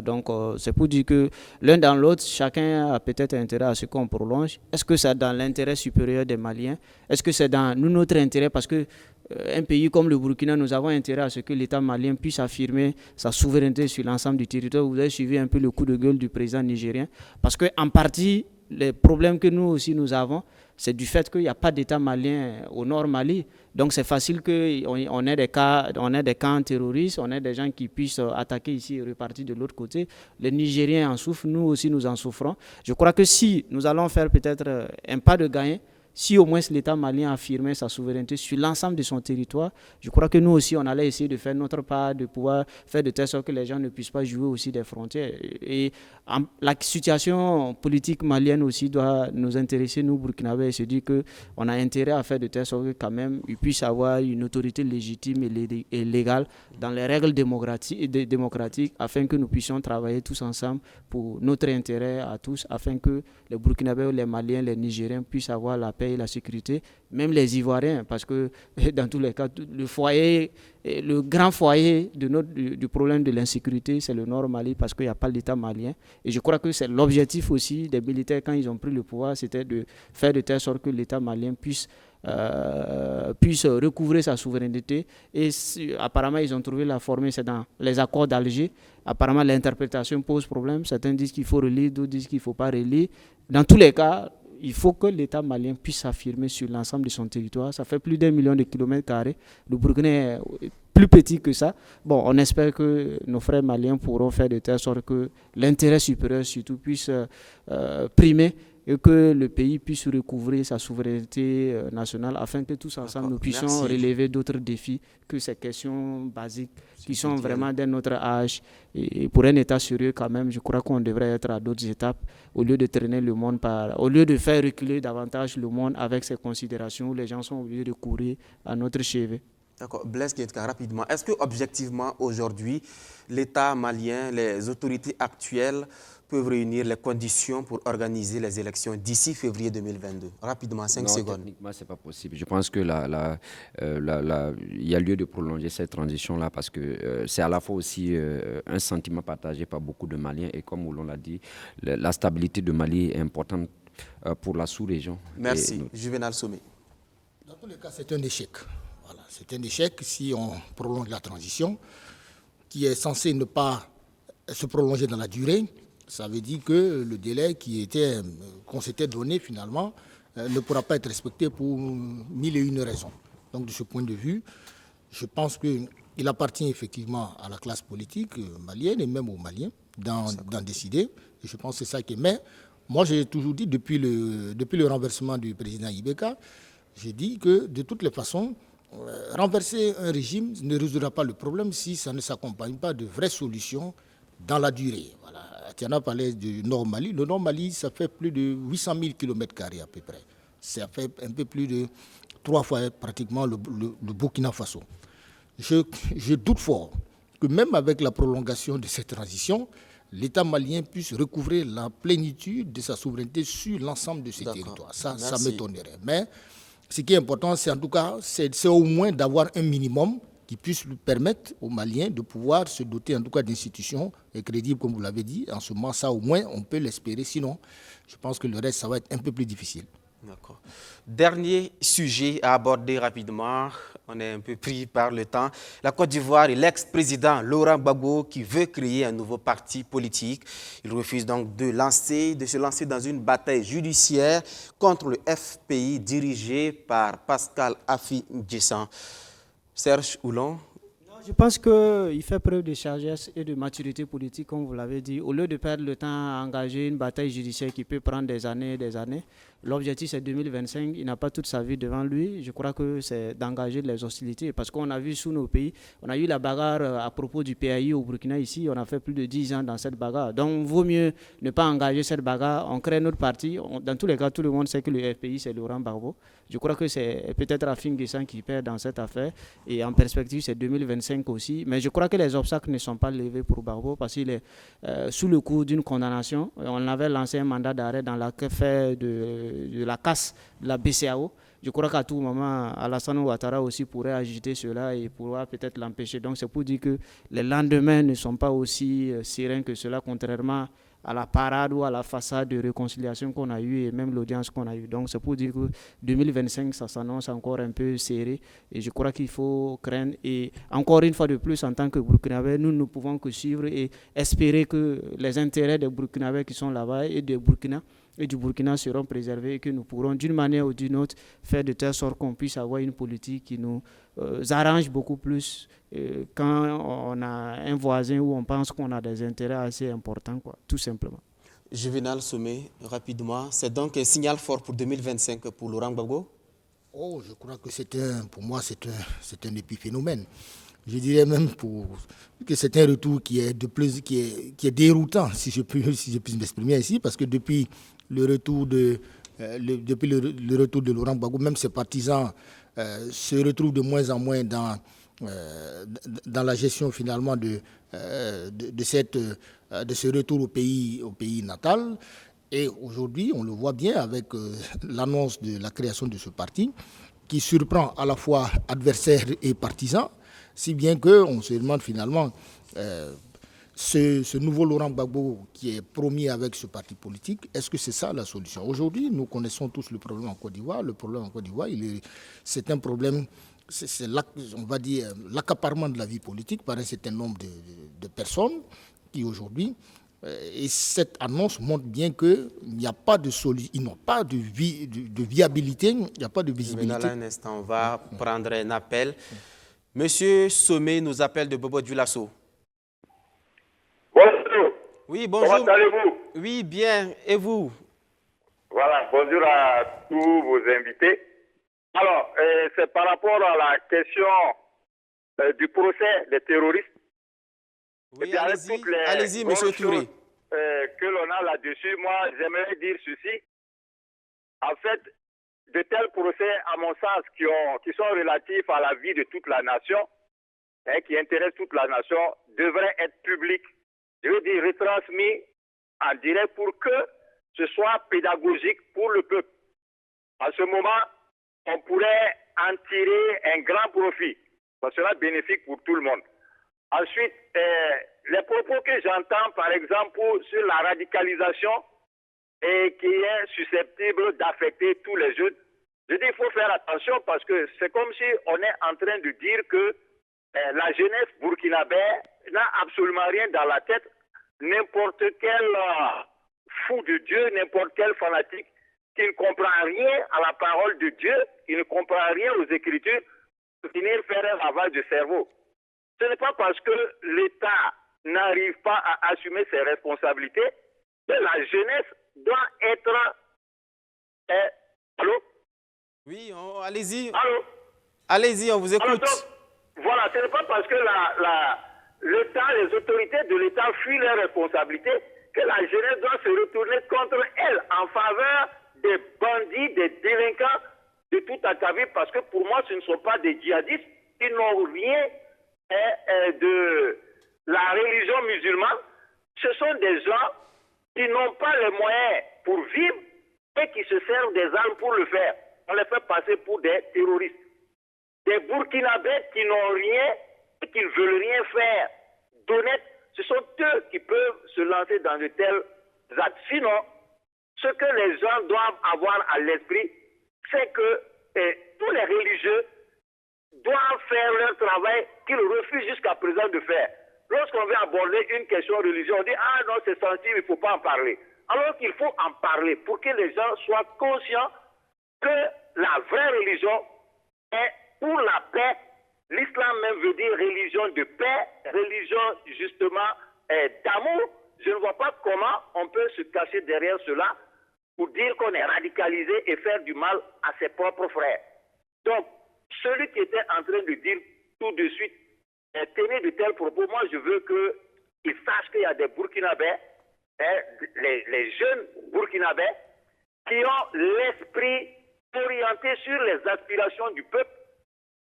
Donc, c'est pour dire que l'un dans l'autre, chacun a peut-être intérêt à ce qu'on prolonge. Est-ce que c'est dans l'intérêt supérieur des Maliens? Est-ce que c'est dans notre intérêt? Parce que un pays comme le Burkina, nous avons intérêt à ce que l'État malien puisse affirmer sa souveraineté sur l'ensemble du territoire. Vous avez suivi un peu le coup de gueule du président nigérien. Parce qu'en partie, les problèmes que nous aussi nous avons, c'est du fait qu'il n'y a pas d'État malien au nord Mali. Donc c'est facile qu'on ait des camps terroristes, on ait des gens qui puissent attaquer ici et repartir de l'autre côté. Les Nigériens en souffrent, nous aussi nous en souffrons. Je crois que si nous allons faire peut-être un pas de gain, si au moins l'État malien affirmait sa souveraineté sur l'ensemble de son territoire, je crois que nous aussi, on allait essayer de faire notre part, de pouvoir faire de telle sorte que les gens ne puissent pas jouer aussi des frontières. Et la situation politique malienne aussi doit nous intéresser, nous, Burkinabés, et se dire qu'on a intérêt à faire de telle sorte que quand même, ils puissent avoir une autorité légitime et légale dans les règles démocratiques afin que nous puissions travailler tous ensemble pour notre intérêt à tous, afin que les Burkinabés, les Maliens, les Nigériens puissent avoir la paix et la sécurité, même les Ivoiriens, parce que dans tous les cas, le grand foyer du problème de l'insécurité, c'est le Nord Mali, parce qu'il n'y a pas l'État malien. Et je crois que c'est l'objectif aussi des militaires quand ils ont pris le pouvoir, c'était de faire de telle sorte que l'État malien puisse recouvrer sa souveraineté. Et apparemment, ils ont trouvé la formule, c'est dans les accords d'Alger. Apparemment, l'interprétation pose problème. Certains disent qu'il faut relire, d'autres disent qu'il ne faut pas relire. Dans tous les cas, il faut que l'État malien puisse s'affirmer sur l'ensemble de son territoire. Ça fait plus d'1 million de kilomètres carrés. Le Burkina est plus petit que ça. Bon, on espère que nos frères maliens pourront faire de telle sorte que l'intérêt supérieur surtout puisse primer et que le pays puisse recouvrer sa souveraineté nationale afin que tous ensemble nous puissions relever d'autres défis que ces questions basiques qui sont vraiment d'un autre âge. Et pour un État sérieux quand même, je crois qu'on devrait être à d'autres étapes au lieu de traîner le monde au lieu de faire reculer davantage le monde avec ces considérations où les gens sont obligés de courir à notre chevet. D'accord. Blaise Guedka, rapidement, est-ce que objectivement aujourd'hui, l'État malien, les autorités actuelles peuvent réunir les conditions pour organiser les élections d'ici février 2022? Rapidement, 5 secondes. Techniquement, ce n'est pas possible. Je pense que il y a lieu de prolonger cette transition-là parce que c'est à la fois aussi un sentiment partagé par beaucoup de Maliens et comme on l'a dit, la stabilité de Mali est importante pour la sous-région. Merci. Juvenal Somé. Dans tous les cas, c'est un échec. Voilà, c'est un échec si on prolonge la transition qui est censée ne pas se prolonger dans la durée. Ça veut dire que le délai qu'on s'était donné finalement ne pourra pas être respecté pour 1001 raisons. Donc de ce point de vue, je pense qu'il appartient effectivement à la classe politique malienne et même aux Maliens d'en décider. Et je pense que c'est ça qui est. Mais moi j'ai toujours dit depuis le renversement du président Ibeka, j'ai dit que de toutes les façons, renverser un régime ne résoudra pas le problème si ça ne s'accompagne pas de vraies solutions dans la durée. Voilà. Tiana parlait du Nord Mali. Le Nord Mali, ça fait plus de 800 000 km² à peu près. Ça fait un peu plus de 3 fois pratiquement le Burkina Faso. Je doute fort que même avec la prolongation de cette transition, l'État malien puisse recouvrer la plénitude de sa souveraineté sur l'ensemble de ses territoires. Ça m'étonnerait. Mais ce qui est important, c'est en tout cas, c'est au moins d'avoir un minimum qui puisse lui permettre aux Maliens de pouvoir se doter en tout cas d'institutions crédibles, comme vous l'avez dit. En ce moment, ça au moins, on peut l'espérer. Sinon, je pense que le reste, ça va être un peu plus difficile. D'accord. Dernier sujet à aborder rapidement, on est un peu pris par le temps. La Côte d'Ivoire et l'ex-président Laurent Gbagbo qui veut créer un nouveau parti politique. Il refuse donc de se lancer dans une bataille judiciaire contre le FPI dirigé par Pascal Affi N'Djessan. Serge Oulon. Je pense qu'il fait preuve de sagesse et de maturité politique, comme vous l'avez dit. Au lieu de perdre le temps à engager une bataille judiciaire qui peut prendre des années et des années, l'objectif c'est 2025. Il n'a pas toute sa vie devant lui. Je crois que c'est d'engager les hostilités. Parce qu'on a vu sous nos pays, on a eu la bagarre à propos du PAI au Burkina ici. On a fait plus de 10 ans dans cette bagarre. Donc, il vaut mieux ne pas engager cette bagarre. On crée notre parti. Dans tous les cas, tout le monde sait que le FPI, c'est Laurent Gbagbo. Je crois que c'est peut-être Rafin Guessan qui perd dans cette affaire. Et en perspective, c'est 2025 aussi. Mais je crois que les obstacles ne sont pas levés pour Gbagbo parce qu'il est sous le coup d'une condamnation. On avait lancé un mandat d'arrêt dans l'affaire de la casse de la BCAO. Je crois qu'à tout moment, Alassane Ouattara aussi pourrait agiter cela et pourra peut-être l'empêcher. Donc c'est pour dire que les lendemains ne sont pas aussi sereins que cela, contrairement à la parade ou à la façade de réconciliation qu'on a eue et même l'audience qu'on a eue. Donc c'est pour dire que 2025, ça s'annonce encore un peu serré et je crois qu'il faut craindre. Et encore une fois de plus, en tant que Burkinabés, nous ne pouvons que suivre et espérer que les intérêts des Burkinabés qui sont là-bas et du Burkina seront préservés et que nous pourrons d'une manière ou d'une autre faire de telle sorte qu'on puisse avoir une politique qui nous arrange beaucoup plus quand on a un voisin où on pense qu'on a des intérêts assez importants, quoi, tout simplement. Juvénal Somé, rapidement, c'est donc un signal fort pour 2025 pour Laurent Gbagbo? Oh, je crois que pour moi, c'est un épiphénomène. Je dirais même que c'est un retour qui est déroutant, si je puis m'exprimer ainsi, parce que depuis le retour de Laurent Gbagbo, même ses partisans se retrouvent de moins en moins dans la gestion finalement de ce retour au pays natal. Et aujourd'hui, on le voit bien avec l'annonce de la création de ce parti, qui surprend à la fois adversaires et partisans, si bien qu'on se demande finalement ce nouveau Laurent Gbagbo qui est promis avec ce parti politique, est-ce que c'est ça la solution? Aujourd'hui, nous connaissons tous le problème en Côte d'Ivoire. Le problème en Côte d'Ivoire, c'est un problème, on va dire, l'accaparement de la vie politique par un certain nombre de personnes qui aujourd'hui, et cette annonce montre bien qu'il n'y a pas de solution, ils n'ont pas de viabilité, il n'y a pas de visibilité. Maintenant, un instant, on va prendre un appel. Monsieur Somé nous appelle de Bobo Dioulasso. Bonjour. Oui, bonjour. Comment allez-vous? Oui, bien. Et vous? Voilà, bonjour à tous vos invités. Alors, c'est par rapport à la question du procès des terroristes. Oui, allez-y, monsieur Touré. Que l'on a là-dessus, moi, j'aimerais dire ceci. En fait, de tels procès, à mon sens, qui sont relatifs à la vie de toute la nation, qui intéressent toute la nation, devraient être publics. Je veux dire, retransmis en direct pour que ce soit pédagogique pour le peuple. À ce moment, on pourrait en tirer un grand profit. Ça sera bénéfique pour tout le monde. Ensuite, les propos que j'entends, par exemple, sur la radicalisation et qui est susceptible d'affecter tous les jeunes, je dis qu'il faut faire attention parce que c'est comme si on est en train de dire que la jeunesse burkinabé n'a absolument rien dans la tête. N'importe quel fou de Dieu, n'importe quel fanatique qui ne comprend rien à la parole de Dieu, qui ne comprend rien aux Écritures, peut venir faire un lavage de cerveau. Ce n'est pas parce que l'État n'arrive pas à assumer ses responsabilités que la jeunesse doit être... Allô? Oui, allez-y. Allô? Allez-y, on vous écoute. Alors, donc, voilà, ce n'est pas parce que l'État, les autorités de l'État fuient leurs responsabilités que la jeunesse doit se retourner contre elle en faveur des bandits, des délinquants de tout acabit, parce que pour moi, ce ne sont pas des djihadistes qui n'ont rien de la religion musulmane. Ce sont des gens qui n'ont pas les moyens pour vivre et qui se servent des armes pour le faire. On les fait passer pour des terroristes. Des Burkinabés qui n'ont rien et qui ne veulent rien faire d'honnête, ce sont eux qui peuvent se lancer dans de tels actes. Sinon, ce que les gens doivent avoir à l'esprit, c'est que tous les religieux doivent faire leur travail qu'ils refusent jusqu'à présent de faire. Lorsqu'on veut aborder une question religieuse, on dit « Ah non, c'est sensible, il ne faut pas en parler ». Alors qu'il faut en parler pour que les gens soient conscients que la vraie religion est pour la paix L'islam même veut dire religion de paix, religion justement d'amour. Je ne vois pas comment on peut se cacher derrière cela pour dire qu'on est radicalisé et faire du mal à ses propres frères. Donc, celui qui était en train de dire tout de suite, tenez de tels propos, moi je veux qu'il sache qu'il y a des Burkinabés, les jeunes Burkinabés, qui ont l'esprit orienté sur les aspirations du peuple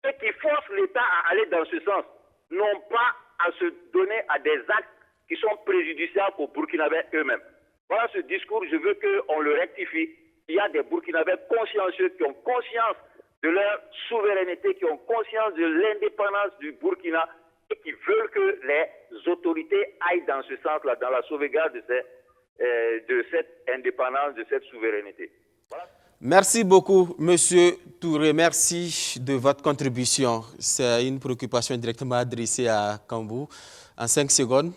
et qui forcent l'État à aller dans ce sens, non pas à se donner à des actes qui sont préjudiciables aux Burkinabés eux-mêmes. Voilà ce discours, je veux qu'on le rectifie. Il y a des Burkinabés consciencieux qui ont conscience de leur souveraineté, qui ont conscience de l'indépendance du Burkina et qui veulent que les autorités aillent dans ce sens-là, dans la sauvegarde de cette indépendance, de cette souveraineté. Voilà. Merci beaucoup, Monsieur Touré. Merci de votre contribution. C'est une préoccupation directement adressée à Kambou. En 5 secondes,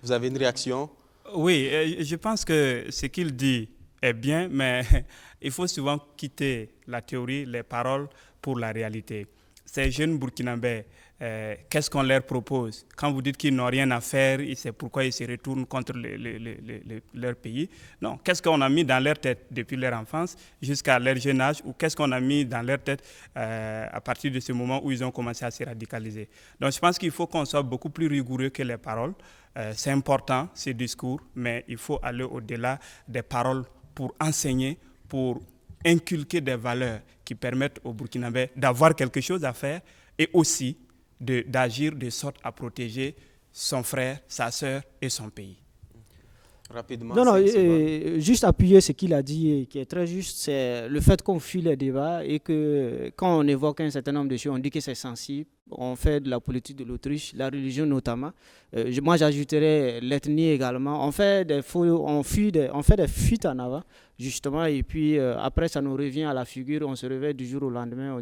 vous avez une réaction? Oui, je pense que ce qu'il dit est bien, mais il faut souvent quitter la théorie, les paroles pour la réalité. Ces jeunes Burkinabés, qu'est-ce qu'on leur propose? Quand vous dites qu'ils n'ont rien à faire, c'est pourquoi ils se retournent contre leur pays. Non, qu'est-ce qu'on a mis dans leur tête depuis leur enfance jusqu'à leur jeune âge, ou qu'est-ce qu'on a mis dans leur tête à partir de ce moment où ils ont commencé à se radicaliser? Donc je pense qu'il faut qu'on soit beaucoup plus rigoureux que les paroles. C'est important, ce discours, mais il faut aller au-delà des paroles pour enseigner, pour inculquer des valeurs qui permettent aux Burkinabés d'avoir quelque chose à faire et aussi d'agir de sorte à protéger son frère, sa sœur et son pays. Rapidement. Non, juste appuyer ce qu'il a dit, qui est très juste, c'est le fait qu'on fuit les débats et que quand on évoque un certain nombre de choses, on dit que c'est sensible. On fait de la politique de l'autruche, la religion notamment. Moi, j'ajouterais l'ethnie également. On fait des fuites en avant, justement, et puis après, ça nous revient à la figure. On se réveille du jour au lendemain. On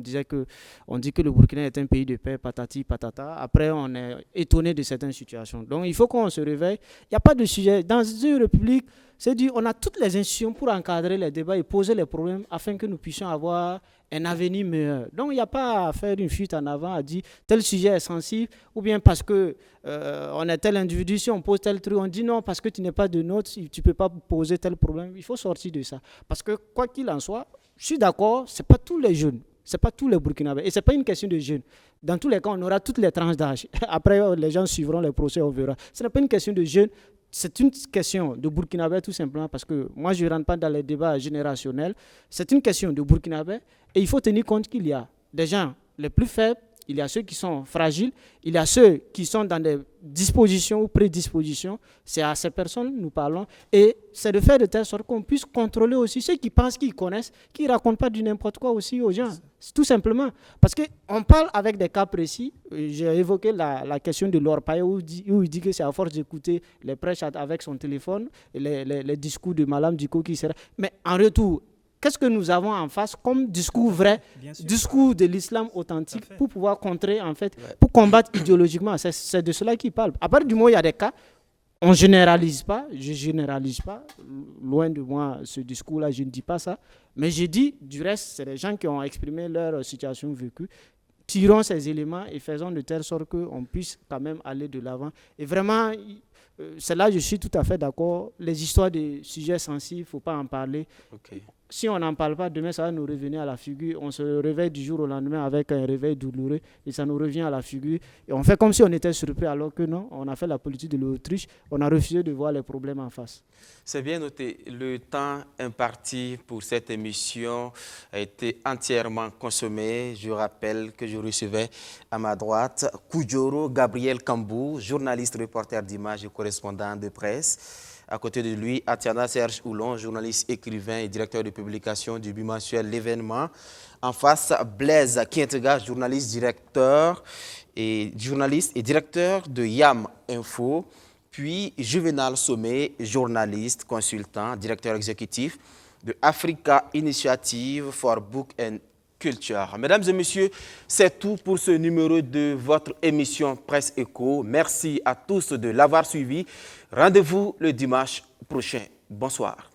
dit que le Burkina est un pays de paix, patati, patata. Après, on est étonné de certaines situations. Donc, il faut qu'on se réveille. Il n'y a pas de sujet. Dans une république, c'est dit, on a toutes les institutions pour encadrer les débats et poser les problèmes afin que nous puissions avoir un avenir meilleur. Donc, il n'y a pas à faire une fuite en avant, à dire tel sujet est sensible, ou bien parce que on est tel individu, si on pose tel truc, on dit non, parce que tu n'es pas de nôtre, tu ne peux pas poser tel problème. Il faut sortir de ça. Parce que, quoi qu'il en soit, je suis d'accord, ce n'est pas tous les jeunes, ce n'est pas tous les Burkinabés, et ce n'est pas une question de jeunes. Dans tous les cas, on aura toutes les tranches d'âge. Après, les gens suivront les procès, on verra. Ce n'est pas une question de jeunes. C'est une question de Burkinabé tout simplement parce que moi je ne rentre pas dans les débats générationnels. C'est une question de Burkinabé et il faut tenir compte qu'il y a des gens les plus faibles, il y a ceux qui sont fragiles, il y a ceux qui sont dans des dispositions ou prédispositions. C'est à ces personnes que nous parlons et c'est de faire de telle sorte qu'on puisse contrôler aussi ceux qui pensent qu'ils connaissent, qui ne racontent pas du n'importe quoi aussi aux gens. Tout simplement. Parce qu'on parle avec des cas précis. J'ai évoqué la question de l'Orpaille où il dit que c'est à force d'écouter les prêches avec son téléphone, les discours de Malam Diko qui sera. Mais en retour, qu'est-ce que nous avons en face comme discours vrai, discours de l'islam authentique pour pouvoir contrer, en fait, pour combattre idéologiquement? C'est de cela qu'il parle. À partir du moment où il y a des cas, on ne généralise pas, je ne généralise pas, loin de moi ce discours-là, je ne dis pas ça, mais je dis, du reste, c'est les gens qui ont exprimé leur situation vécue, tirons ces éléments et faisons de telle sorte qu'on puisse quand même aller de l'avant. Et vraiment, c'est là je suis tout à fait d'accord, les histoires de sujets sensibles, il ne faut pas en parler. Okay. Si on n'en parle pas, demain, ça va nous revenir à la figure. On se réveille du jour au lendemain avec un réveil douloureux et ça nous revient à la figure. Et on fait comme si on était surpris alors que non, on a fait la politique de l'autruche. On a refusé de voir les problèmes en face. C'est bien noté. Le temps imparti pour cette émission a été entièrement consommé. Je rappelle que je recevais à ma droite Koudjoro Gabriel Kambou, journaliste, reporter d'images et correspondant de presse. À côté de lui, Atiana Serge Oulon, journaliste, écrivain et directeur de publication du bimensuel L'Événement. En face, Blaise Kientega, journaliste, et directeur de YAM Info. Puis Juvenal Sommet, journaliste, consultant, directeur exécutif de Africa Initiative for Book and Culture. Mesdames et messieurs, c'est tout pour ce numéro de votre émission Presse Éco. Merci à tous de l'avoir suivi. Rendez-vous le dimanche prochain. Bonsoir.